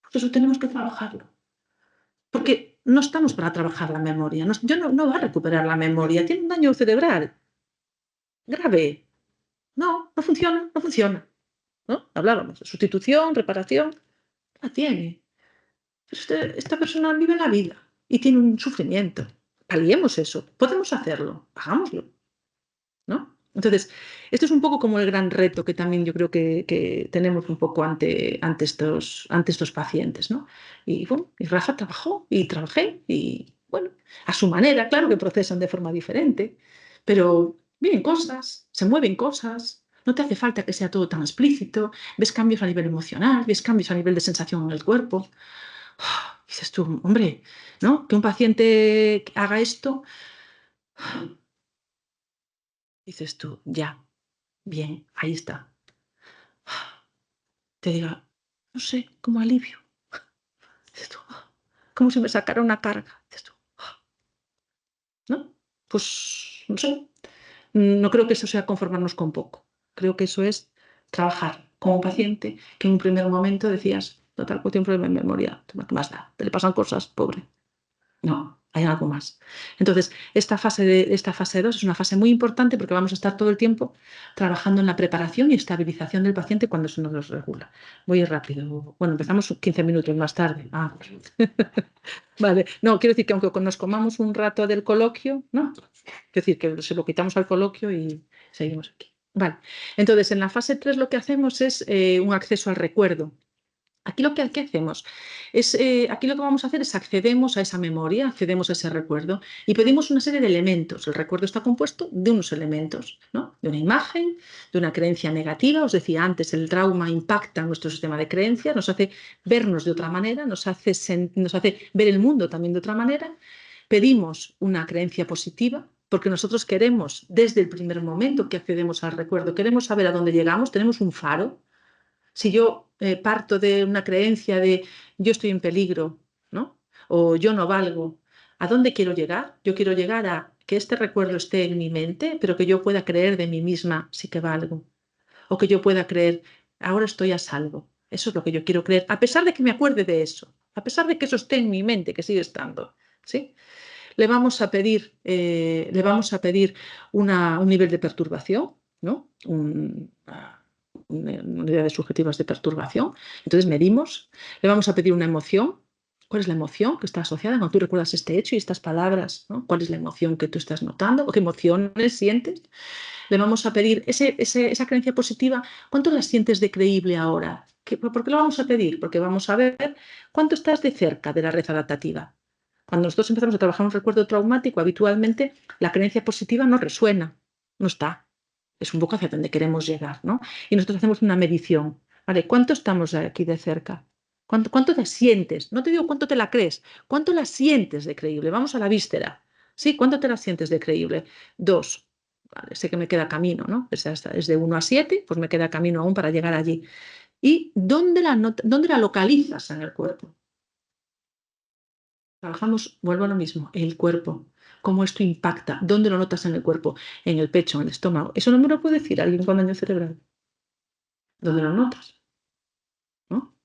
Porque eso tenemos que trabajarlo. Porque no estamos para trabajar la memoria. No va a recuperar la memoria. Tiene un daño cerebral grave. No funciona, no funciona. ¿No? Hablábamos de sustitución, reparación. La tiene. Esta persona vive la vida y tiene un sufrimiento. Paliemos eso. Podemos hacerlo. Hagámoslo. ¿No? Entonces, esto es un poco como el gran reto que también yo creo que tenemos un poco ante estos pacientes, ¿no? Y bueno, y Rafa trabajó y trabajé y bueno, a su manera, claro que procesan de forma diferente, pero vienen cosas, se mueven cosas, no te hace falta que sea todo tan explícito, ves cambios a nivel emocional, ves cambios a nivel de sensación en el cuerpo. Dices tú, hombre, ¿no? Que un paciente haga esto, dices tú, ya, bien, ahí está. Te diga, no sé, como alivio. Dices tú, como si me sacara una carga. Dices tú, ¿no? Pues, no sé, no creo que eso sea conformarnos con poco. Creo que eso es trabajar con un paciente que en un primer momento decías, total, pues tiene un problema de memoria, ¿qué más da? Le pasan cosas, pobre. No, hay algo más. Entonces, esta fase 2 es una fase muy importante porque vamos a estar todo el tiempo trabajando en la preparación y estabilización del paciente cuando se nos regula. Voy a ir rápido. Bueno, empezamos 15 minutos más tarde. Vale. No, quiero decir que aunque nos comamos un rato del coloquio, ¿no? Quiero decir que se lo quitamos al coloquio y seguimos aquí. Vale. Entonces, en la fase 3 lo que hacemos es un acceso al recuerdo. Aquí lo que hacemos es, aquí lo que vamos a hacer es accedemos a esa memoria, accedemos a ese recuerdo y pedimos una serie de elementos. El recuerdo está compuesto de unos elementos, ¿no? De una imagen, de una creencia negativa. Os decía antes, el trauma impacta nuestro sistema de creencias, nos hace vernos de otra manera, nos hace ver el mundo también de otra manera. Pedimos una creencia positiva, porque nosotros queremos, desde el primer momento que accedemos al recuerdo, queremos saber a dónde llegamos, tenemos un faro. Si yo parto de una creencia de yo estoy en peligro, ¿no? O yo no valgo, ¿a dónde quiero llegar? Yo quiero llegar a que este recuerdo esté en mi mente, pero que yo pueda creer de mí misma sí que valgo. O que yo pueda creer, ahora estoy a salvo. Eso es lo que yo quiero creer, a pesar de que me acuerde de eso, a pesar de que eso esté en mi mente, que sigue estando, ¿sí? Le vamos a pedir un nivel de perturbación, ¿no? Unidades subjetivas de perturbación. Entonces medimos, le vamos a pedir una emoción. ¿Cuál es la emoción que está asociada cuando tú recuerdas este hecho y estas palabras? ¿No? ¿Cuál es la emoción que tú estás notando? ¿O qué emociones sientes? Le vamos a pedir esa creencia positiva. ¿Cuánto la sientes de creíble ahora? ¿Por qué lo vamos a pedir? Porque vamos a ver cuánto estás de cerca de la red adaptativa. Cuando nosotros empezamos a trabajar un recuerdo traumático, habitualmente la creencia positiva no resuena, no está. Es un poco hacia donde queremos llegar, ¿no? Y nosotros hacemos una medición. ¿Vale? ¿Cuánto estamos aquí de cerca? ¿Cuánto te sientes? No te digo cuánto te la crees, ¿cuánto la sientes de creíble? Vamos a la víscera. ¿Sí? ¿Cuánto te la sientes de creíble? 2. Vale, sé que me queda camino, ¿no? Es de 1 a 7, pues me queda camino aún para llegar allí. ¿Y dónde la localizas en el cuerpo? Trabajamos, vuelvo a lo mismo, el cuerpo. ¿Cómo esto impacta? ¿Dónde lo notas en el cuerpo? En el pecho, en el estómago. Eso no me lo puede decir alguien con daño cerebral. ¿Dónde lo notas? ¿No?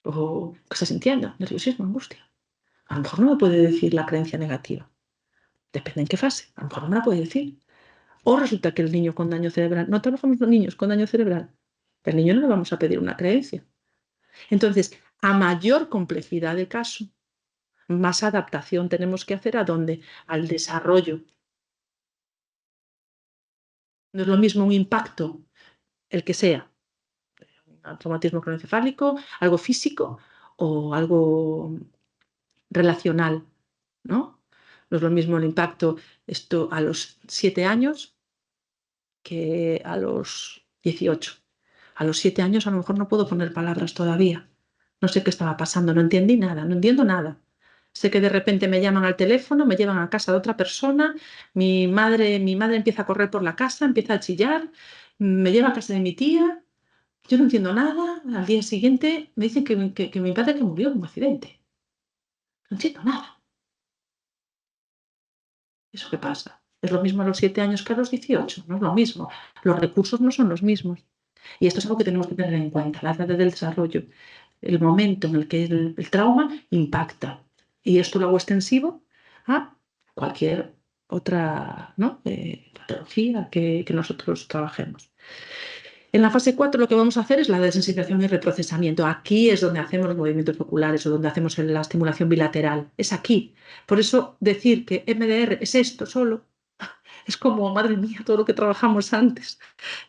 O ¿qué estás sintiendo? Nerviosismo, angustia. A lo mejor no me puede decir la creencia negativa. Depende en qué fase. A lo mejor no me la puede decir. O resulta que el niño con daño cerebral, no trabajamos con niños con daño cerebral. Al niño no le vamos a pedir una creencia. Entonces, a mayor complejidad de caso, más adaptación tenemos que hacer a dónde? Al desarrollo. No es lo mismo un impacto, el que sea, un traumatismo craneoencefálico, algo físico o algo relacional, ¿no? No es lo mismo el impacto esto a los 7 años que a los 18. A los 7 años a lo mejor no puedo poner palabras todavía. No sé qué estaba pasando, no entendí nada, no entiendo nada. Sé que de repente me llaman al teléfono, me llevan a casa de otra persona, mi madre empieza a correr por la casa, empieza a chillar, me lleva a casa de mi tía, yo no entiendo nada, al día siguiente me dicen que mi padre que murió en un accidente. No entiendo nada. ¿Eso qué pasa? ¿Es lo mismo a los 7 años que a los 18? No es lo mismo. Los recursos no son los mismos. Y esto es algo que tenemos que tener en cuenta, la edad del desarrollo, el momento en el que el trauma impacta. Y esto lo hago extensivo a cualquier otra, ¿no? Patología que nosotros trabajemos. En la fase 4 lo que vamos a hacer es la desensibilización y reprocesamiento. Aquí es donde hacemos los movimientos oculares o donde hacemos la estimulación bilateral. Es aquí. Por eso decir que MDR es esto solo es como, madre mía, todo lo que trabajamos antes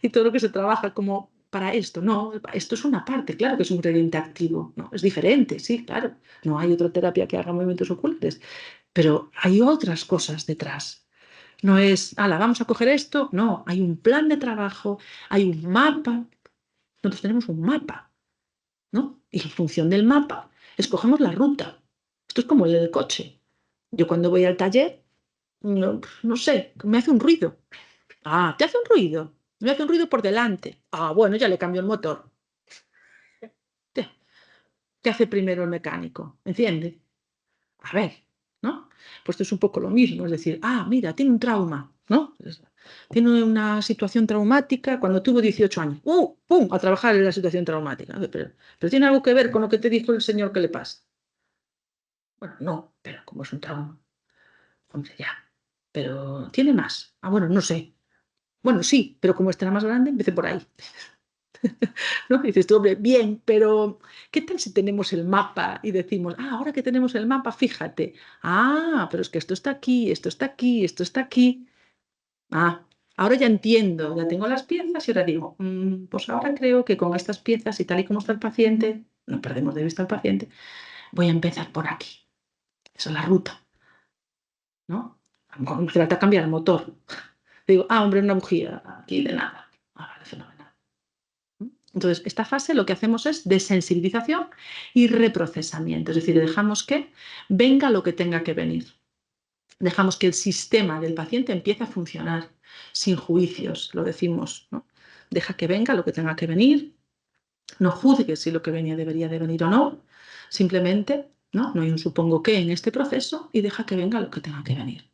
y todo lo que se trabaja como para esto. No, esto es una parte, claro que es un ingrediente activo. ¿No? Es diferente, sí, claro. No hay otra terapia que haga movimientos oculares, pero hay otras cosas detrás. No es, ala, vamos a coger esto. No, hay un plan de trabajo, hay un mapa. Nosotros tenemos un mapa, ¿no? Y en función del mapa, escogemos la ruta. Esto es como el del coche. Yo cuando voy al taller, no sé, me hace un ruido. Ah, ¿te hace un ruido? Me hace un ruido por delante. Ah, bueno, ya le cambio el motor. ¿Qué hace primero el mecánico? Enciende. A ver, ¿no? Pues esto es un poco lo mismo, es decir, mira, tiene un trauma, ¿no? Tiene una situación traumática cuando tuvo 18 años. ¡Pum! A trabajar en la situación traumática. Pero tiene algo que ver con lo que te dijo el señor que le pasa. Bueno, no, pero como es un trauma. Hombre, ya. Pero tiene más. Bueno, no sé. Bueno, sí, pero como estará más grande, empecé por ahí. ¿No? Y dices tú, hombre, bien, pero ¿qué tal si tenemos el mapa y decimos, ahora que tenemos el mapa, fíjate, pero es que esto está aquí, esto está aquí, esto está aquí. Ahora ya entiendo, ya tengo las piezas y ahora digo, pues ahora creo que con estas piezas y tal y como está el paciente, no perdemos de vista al paciente, voy a empezar por aquí. Esa es la ruta, ¿no? A lo mejor me trata de cambiar el motor. Digo, hombre, una bujía, aquí de nada. Vale, fenomenal. Entonces, esta fase lo que hacemos es desensibilización y reprocesamiento, es decir, dejamos que venga lo que tenga que venir. Dejamos que el sistema del paciente empiece a funcionar sin juicios, lo decimos, ¿no? Deja que venga lo que tenga que venir, no juzgue si lo que venía debería de venir o no, simplemente, no hay un supongo que en este proceso y deja que venga lo que tenga que venir.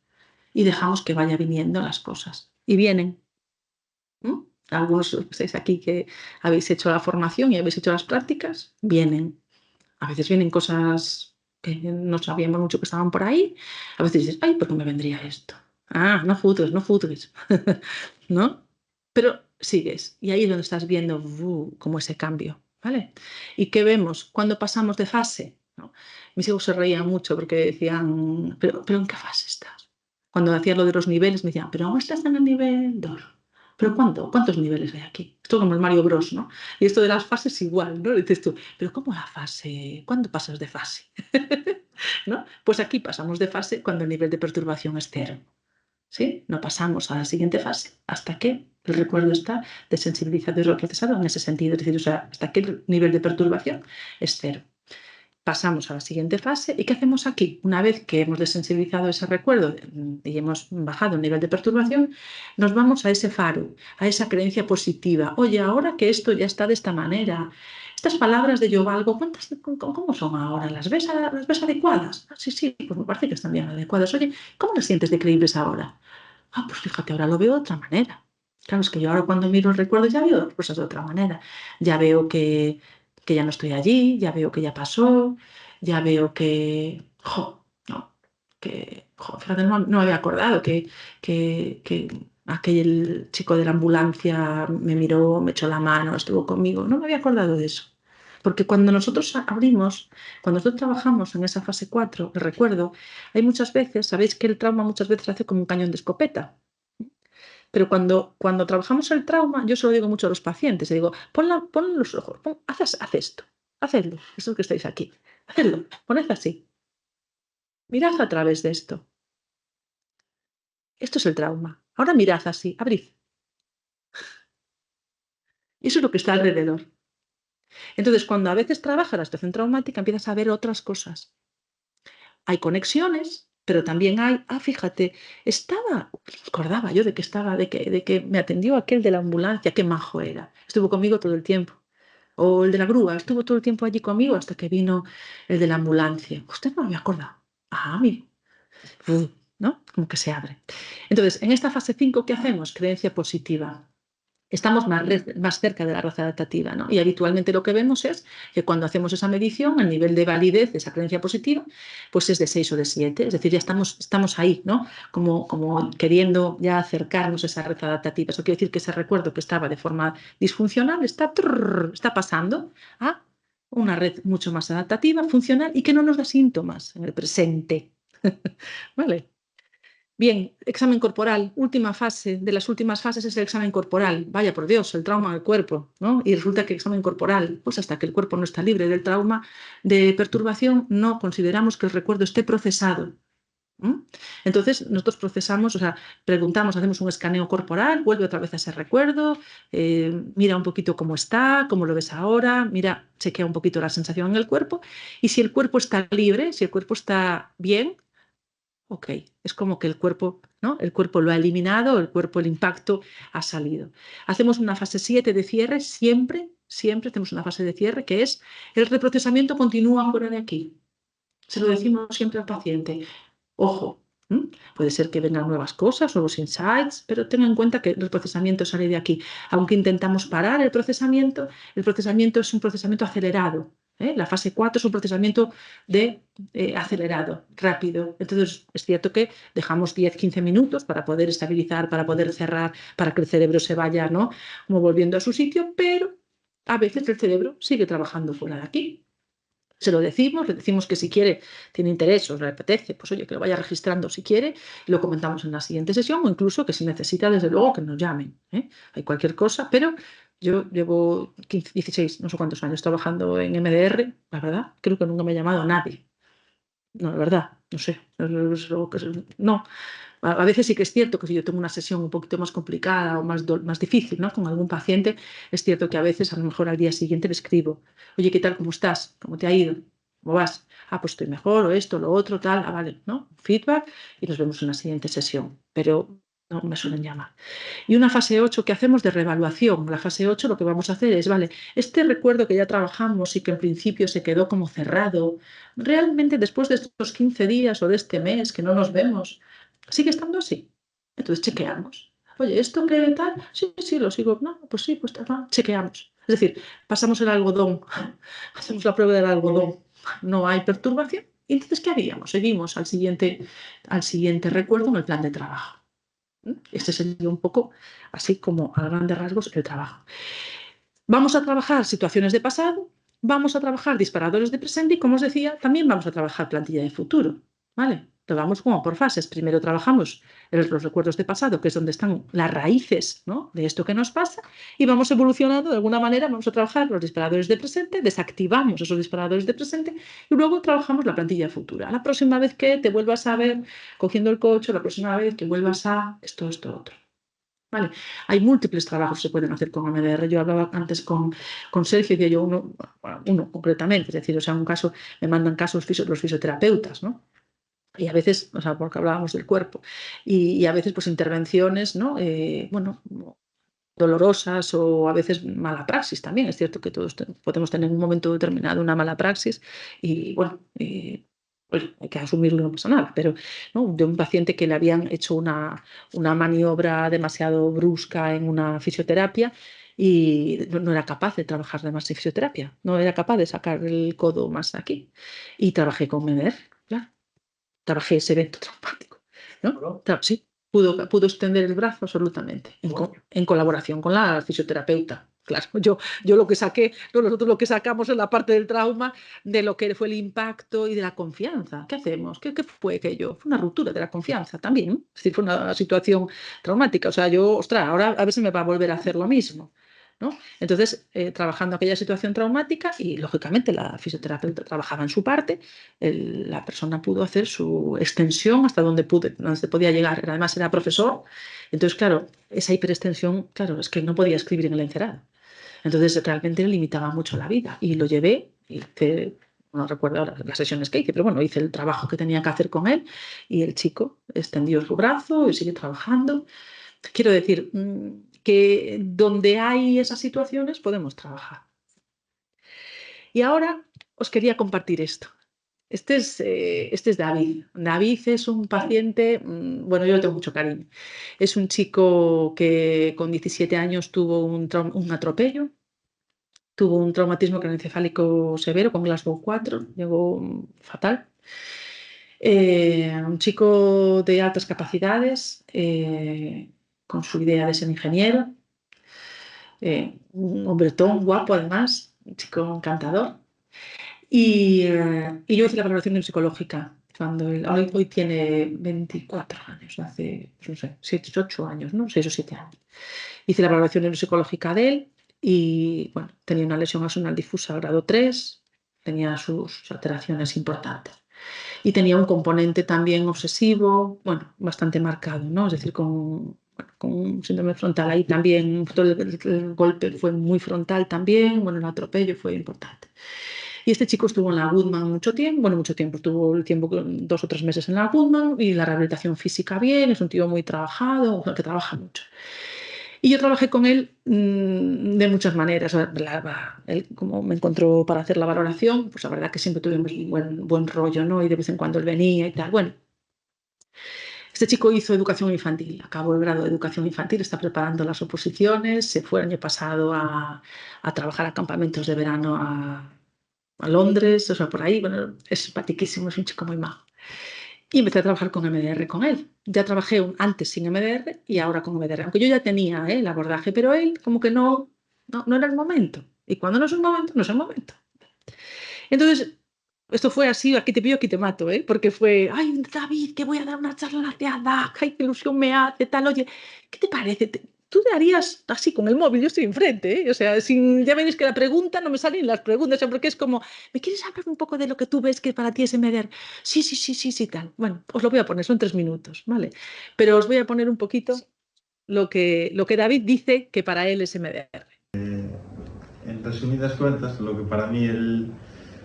Y dejamos que vaya viniendo las cosas. Y vienen. Algunos estáis aquí que habéis hecho la formación y habéis hecho las prácticas, vienen. A veces vienen cosas que no sabíamos mucho que estaban por ahí. A veces dices, ¿por qué me vendría esto? No juzgues, no juzgues. ¿No? Pero sigues. Y ahí es donde estás viendo como ese cambio. ¿Vale? ¿Y qué vemos? Cuando pasamos de fase. ¿No? Mis hijos se reían mucho porque decían, ¿pero en qué fase estás? Cuando hacías lo de los niveles me decían, pero aún estás en el nivel 2. ¿Pero cuántos niveles hay aquí? Esto como el Mario Bros, ¿no? Y esto de las fases igual, ¿no? Dices tú, ¿pero cómo la fase? ¿Cuándo pasas de fase? ¿No? Pues aquí pasamos de fase cuando el nivel de perturbación es 0. ¿Sí? No pasamos a la siguiente fase hasta que el recuerdo está desensibilizado y reprocesado en ese sentido. Es decir, hasta que el nivel de perturbación es 0. Pasamos a la siguiente fase. ¿Y qué hacemos aquí? Una vez que hemos desensibilizado ese recuerdo y hemos bajado el nivel de perturbación, nos vamos a ese faro, a esa creencia positiva. Oye, ahora que esto ya está de esta manera, estas palabras de yo valgo, ¿cómo son ahora? ¿Las ves adecuadas? Sí, pues me parece que están bien adecuadas. Oye, ¿cómo las sientes de creíbles ahora? Pues fíjate, ahora lo veo de otra manera. Claro, es que yo ahora cuando miro el recuerdo ya veo las cosas de otra manera. Ya veo que ya no estoy allí, ya veo que ya pasó, ya veo que, fíjate, no me había acordado que aquel chico de la ambulancia me miró, me echó la mano, estuvo conmigo, no me había acordado de eso. Porque cuando nosotros cuando nosotros trabajamos en esa fase 4, el recuerdo, hay muchas veces, sabéis que el trauma muchas veces hace como un cañón de escopeta. Pero cuando trabajamos el trauma, yo se lo digo mucho a los pacientes, le digo, pon los ojos, haz esto, hacedlo, eso que estáis aquí, hacedlo, poned así, mirad a través de esto. Esto es el trauma. Ahora mirad así, abrid. Eso es lo que está alrededor. Entonces, cuando a veces trabajas la situación traumática, empiezas a ver otras cosas. Hay conexiones, pero también hay, fíjate, me acordaba yo de que me atendió aquel de la ambulancia, qué majo era, estuvo conmigo todo el tiempo. O el de la grúa, estuvo todo el tiempo allí conmigo hasta que vino el de la ambulancia. Usted no me había acordado. Amigo. ¿No? Como que se abre. Entonces, en esta fase 5, ¿qué hacemos? Creencia positiva. Estamos más cerca de la raza adaptativa, ¿no? Y habitualmente lo que vemos es que cuando hacemos esa medición, el nivel de validez de esa creencia positiva, pues es de 6 o de 7. Es decir, ya estamos ahí, ¿no? Como queriendo ya acercarnos a esa red adaptativa. Eso quiere decir que ese recuerdo que estaba de forma disfuncional está pasando a una red mucho más adaptativa, funcional y que no nos da síntomas en el presente. ¿Vale? Bien, examen corporal, última fase, de las últimas fases es el examen corporal. Vaya por Dios, el trauma del cuerpo, ¿no? Y resulta que el examen corporal, pues hasta que el cuerpo no está libre del trauma de perturbación, no consideramos que el recuerdo esté procesado. Entonces, nosotros procesamos, o sea, preguntamos, hacemos un escaneo corporal, vuelve otra vez a ese recuerdo, mira un poquito cómo está, cómo lo ves ahora, mira, chequea un poquito la sensación en el cuerpo y si el cuerpo está libre, si el cuerpo está bien, ok, es como que el cuerpo, ¿no? El cuerpo lo ha eliminado, el cuerpo, el impacto ha salido. Hacemos una fase 7 de cierre, siempre hacemos una fase de cierre que es el reprocesamiento continúa fuera de aquí. Se lo decimos siempre al paciente. Ojo, puede ser que vengan nuevas cosas, nuevos insights, pero tengan en cuenta que el procesamiento sale de aquí. Aunque intentamos parar el procesamiento es un procesamiento acelerado. La fase 4 es un procesamiento acelerado, rápido. Entonces, es cierto que dejamos 10-15 minutos para poder estabilizar, para poder cerrar, para que el cerebro se vaya, ¿no? Como volviendo a su sitio, pero a veces el cerebro sigue trabajando fuera de aquí. Se lo decimos, le decimos que si quiere, tiene interés o le apetece, pues oye, que lo vaya registrando si quiere, y lo comentamos en la siguiente sesión, o incluso que si necesita, desde luego, que nos llamen. Hay cualquier cosa, pero yo llevo 15, 16, no sé cuántos años trabajando en MDR, la verdad, creo que nunca me ha llamado nadie. No, la verdad, no sé. No. A veces sí que es cierto que si yo tengo una sesión un poquito más complicada o más difícil, ¿no? Con algún paciente, es cierto que a veces, a lo mejor al día siguiente le escribo, oye, ¿qué tal? ¿Cómo estás? ¿Cómo te ha ido? ¿Cómo vas? Ah, pues estoy mejor, o esto, lo otro, tal, vale, ¿no? Feedback y nos vemos en la siguiente sesión. Pero no me suelen llamar. Y una fase 8 que hacemos de reevaluación. La fase 8 lo que vamos a hacer es, vale, este recuerdo que ya trabajamos y que en principio se quedó como cerrado, realmente después de estos 15 días o de este mes que no nos vemos, ¿sigue estando así? Entonces chequeamos. Oye, ¿esto qué tal? Sí, lo sigo. No, pues sí, pues está. Chequeamos. Es decir, pasamos el algodón, hacemos la prueba del algodón, no hay perturbación. ¿Y entonces qué haríamos? Seguimos al siguiente recuerdo en el plan de trabajo. Este sería un poco, así como a grandes rasgos, el trabajo. Vamos a trabajar situaciones de pasado, vamos a trabajar disparadores de presente y, como os decía, también vamos a trabajar plantilla de futuro, ¿vale? Lo vamos como por fases. Primero trabajamos los recuerdos de pasado, que es donde están las raíces, ¿no? De esto que nos pasa, y vamos evolucionando de alguna manera, vamos a trabajar los disparadores de presente, desactivamos esos disparadores de presente y luego trabajamos la plantilla futura. La próxima vez que te vuelvas a ver cogiendo el coche, la próxima vez que vuelvas a esto, otro. Vale. Hay múltiples trabajos que se pueden hacer con MDR. Yo hablaba antes con Sergio y decía yo uno concretamente, es decir, o sea, un caso, me mandan casos los fisioterapeutas, ¿no? Y a veces, o sea, porque hablábamos del cuerpo, y a veces pues intervenciones, ¿no? Bueno, dolorosas o a veces mala praxis también. Es cierto que todos podemos tener en un momento determinado una mala praxis y bueno, pues hay que asumirlo, no pasa nada, pero ¿no? De un paciente que le habían hecho una maniobra demasiado brusca en una fisioterapia y no era capaz de trabajar de más en fisioterapia, no era capaz de sacar el codo más aquí. Y trabajé con MDR, claro. Trabajé ese evento traumático, ¿no? Sí, pudo extender el brazo absolutamente, en colaboración con la fisioterapeuta. Claro, yo lo que saqué, nosotros lo que sacamos en la parte del trauma, de lo que fue el impacto y de la confianza. ¿Qué hacemos? ¿Qué fue aquello? Fue una ruptura de la confianza también. Es decir, fue una situación traumática. O sea, ostras, ahora a ver si me va a volver a hacer lo mismo, ¿no? Entonces, trabajando aquella situación traumática y, lógicamente, la fisioterapeuta trabajaba en su parte, la persona pudo hacer su extensión hasta donde se podía llegar. Además, era profesor. Entonces, claro, esa hiperextensión, claro, es que no podía escribir en el encerado. Entonces, realmente le limitaba mucho la vida. Y lo llevé, no recuerdo ahora las sesiones que hice, pero bueno, hice el trabajo que tenía que hacer con él y el chico extendió su brazo y sigue trabajando. Quiero decir, que donde hay esas situaciones podemos trabajar. Y ahora os quería compartir esto. Este es David. David es un paciente, bueno, yo le tengo mucho cariño. Es un chico que con 17 años tuvo un atropello, tuvo un traumatismo craneoencefálico severo con Glasgow 4, llegó fatal. Un chico de altas capacidades, con su idea de ser ingeniero, un hombretón guapo además, un chico encantador. Y yo hice la valoración neuropsicológica cuando hoy tiene 24 años, hace, pues no sé, 7, 8 años, ¿no? 6 o 7 años. Hice la valoración neuropsicológica de él y, bueno, tenía una lesión axonal difusa grado 3, tenía sus alteraciones importantes. y tenía un componente también obsesivo, bueno, bastante marcado, ¿no? Es decir, con un síndrome frontal ahí también, todo el golpe fue muy frontal también, bueno, el atropello fue importante. Y este chico estuvo en la Goodman mucho tiempo, estuvo el tiempo 2 o 3 meses en la Goodman y la rehabilitación física bien, es un tío muy trabajado, que trabaja mucho. Y yo trabajé con él de muchas maneras. Él, como me encontró para hacer la valoración, pues la verdad que siempre tuvimos buen rollo, ¿no? Y de vez en cuando él venía y tal. Bueno, este chico hizo educación infantil, acabó el grado de educación infantil, está preparando las oposiciones, se fue el año pasado a trabajar a campamentos de verano a Londres, o sea, por ahí. Bueno, es simpatiquísimo, es un chico muy majo. Y empecé a trabajar con MDR con él. Ya trabajé antes sin MDR y ahora con MDR. Aunque yo ya tenía el abordaje, pero él como que no era el momento. Y cuando no es el momento, no es el momento. Entonces, esto fue así, aquí te pillo, aquí te mato, porque fue, ay, David, que voy a dar una charla en la TEADAC, ay, qué ilusión me hace, tal, oye, ¿qué te parece? Tú te harías así con el móvil, yo estoy enfrente, o sea, ya veréis que la pregunta no me salen las preguntas, o sea, porque es como, ¿me quieres hablar un poco de lo que tú ves que para ti es MDR? Sí, tal. Bueno, os lo voy a poner, son 3 minutos, ¿vale? Pero os voy a poner un poquito lo que David dice que para él es MDR. En resumidas cuentas, lo que para mí el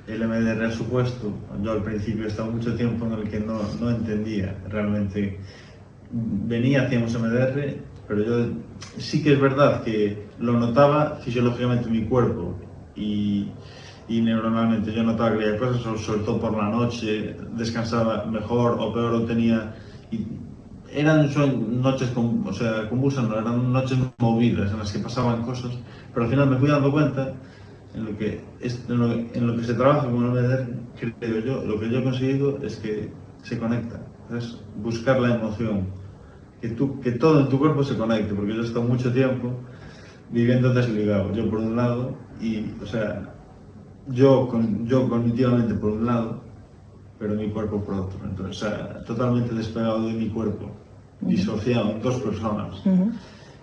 MDR ha supuesto, yo al principio he estado mucho tiempo en el que no entendía realmente. Venía, hacíamos MDR, pero yo sí que es verdad que lo notaba fisiológicamente en mi cuerpo y neuronalmente. Yo notaba que había cosas, sobre todo por la noche, descansaba mejor o peor, o tenía... Eran noches convulsas, no, eran noches movidas en las que pasaban cosas, pero al final me fui dando cuenta en lo que se trabaja con el MDR, creo yo, lo que yo he conseguido es que se conecta, es buscar la emoción, que todo en tu cuerpo se conecte, porque yo he estado mucho tiempo viviendo desligado, yo por un lado, yo cognitivamente por un lado, pero mi cuerpo por otro, entonces, totalmente despegado de mi cuerpo, disociado en 2 personas.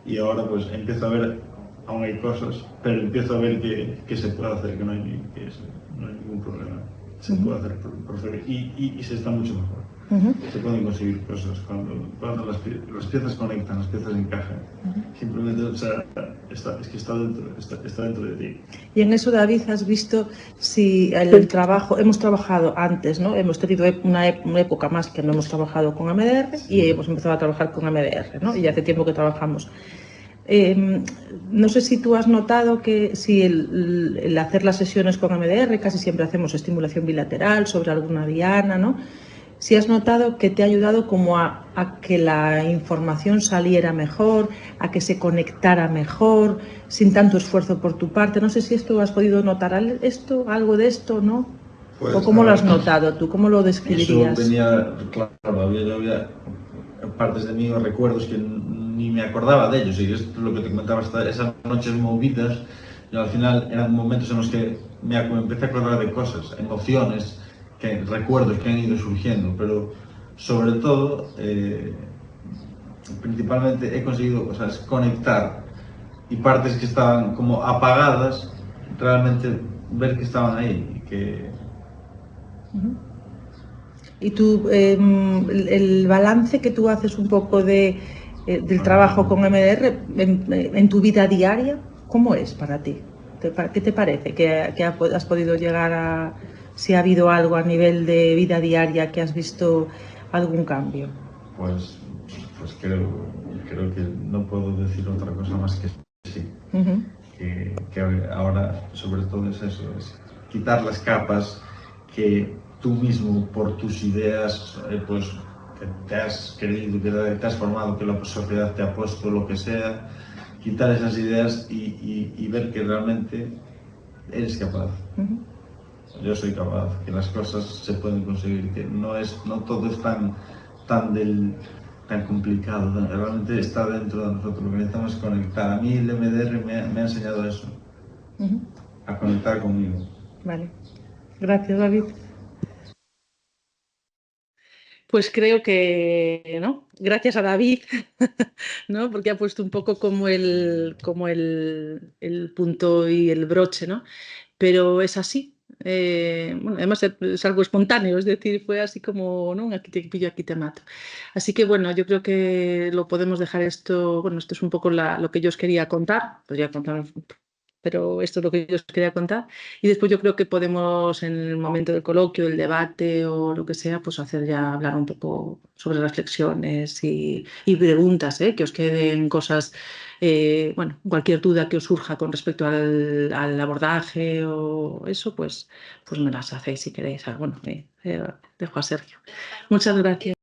Y ahora pues empiezo a ver, aún hay cosas, pero empiezo a ver que se puede hacer, que no hay ningún problema. Se puede hacer y se está mucho mejor. Se pueden conseguir cosas cuando las piezas conectan, las piezas encajan. Simplemente, es que está dentro de ti. Y en eso, David, has visto si el trabajo, hemos trabajado antes, ¿no? Hemos tenido una época más que no hemos trabajado con MDR y hemos empezado a trabajar con MDR, ¿no? Y hace tiempo que trabajamos. No sé si tú has notado que si el hacer las sesiones con MDR, casi siempre hacemos estimulación bilateral sobre alguna diana, ¿no? Si has notado que te ha ayudado como a que la información saliera mejor, a que se conectara mejor, sin tanto esfuerzo por tu parte. No sé si esto has podido notar algo de esto, ¿no? Pues, ¿O cómo lo has notado tú? ¿Cómo lo describirías? Eso venía, claro, había partes de mí o recuerdos que ni me acordaba de ellos, y esto es lo que te comentaba, esas noches movidas, yo al final eran momentos en los que me empecé a acordar de cosas, emociones, recuerdos que han ido surgiendo, pero sobre todo, principalmente he conseguido conectar, y partes que estaban como apagadas, realmente ver que estaban ahí, y que... Y tú, el balance que tú haces un poco del trabajo con MDR en tu vida diaria, ¿cómo es para ti? ¿Qué te parece? ¿Que has podido llegar a, si ha habido algo a nivel de vida diaria que has visto algún cambio? Pues creo que no puedo decir otra cosa más que sí. Que ahora sobre todo es eso, es quitar las capas que tú mismo por tus ideas pues que te has creído, que te has formado, que la sociedad te ha puesto, lo que sea, quitar esas ideas y ver que realmente eres capaz. Yo soy capaz, que las cosas se pueden conseguir, que no todo es tan complicado, realmente está dentro de nosotros, lo que necesitamos es conectar. A mí el MDR me ha enseñado eso, a conectar conmigo. Vale, gracias, David. Pues creo que, ¿no? Gracias a David, ¿no? Porque ha puesto un poco como el punto y el broche, ¿no? Pero es así. Bueno, además es algo espontáneo, es decir, fue así como, ¿no? Aquí te pillo, aquí te mato. Así que bueno, yo creo que lo podemos dejar esto, bueno, esto es un poco lo que yo os quería contar, podría contar, pero esto es lo que yo os quería contar. Y después yo creo que podemos en el momento del coloquio, del debate o lo que sea, pues hacer ya hablar un poco sobre reflexiones y preguntas, que os queden cosas, bueno, cualquier duda que os surja con respecto al abordaje o eso, pues me las hacéis si queréis. Bueno, dejo a Sergio. Muchas gracias.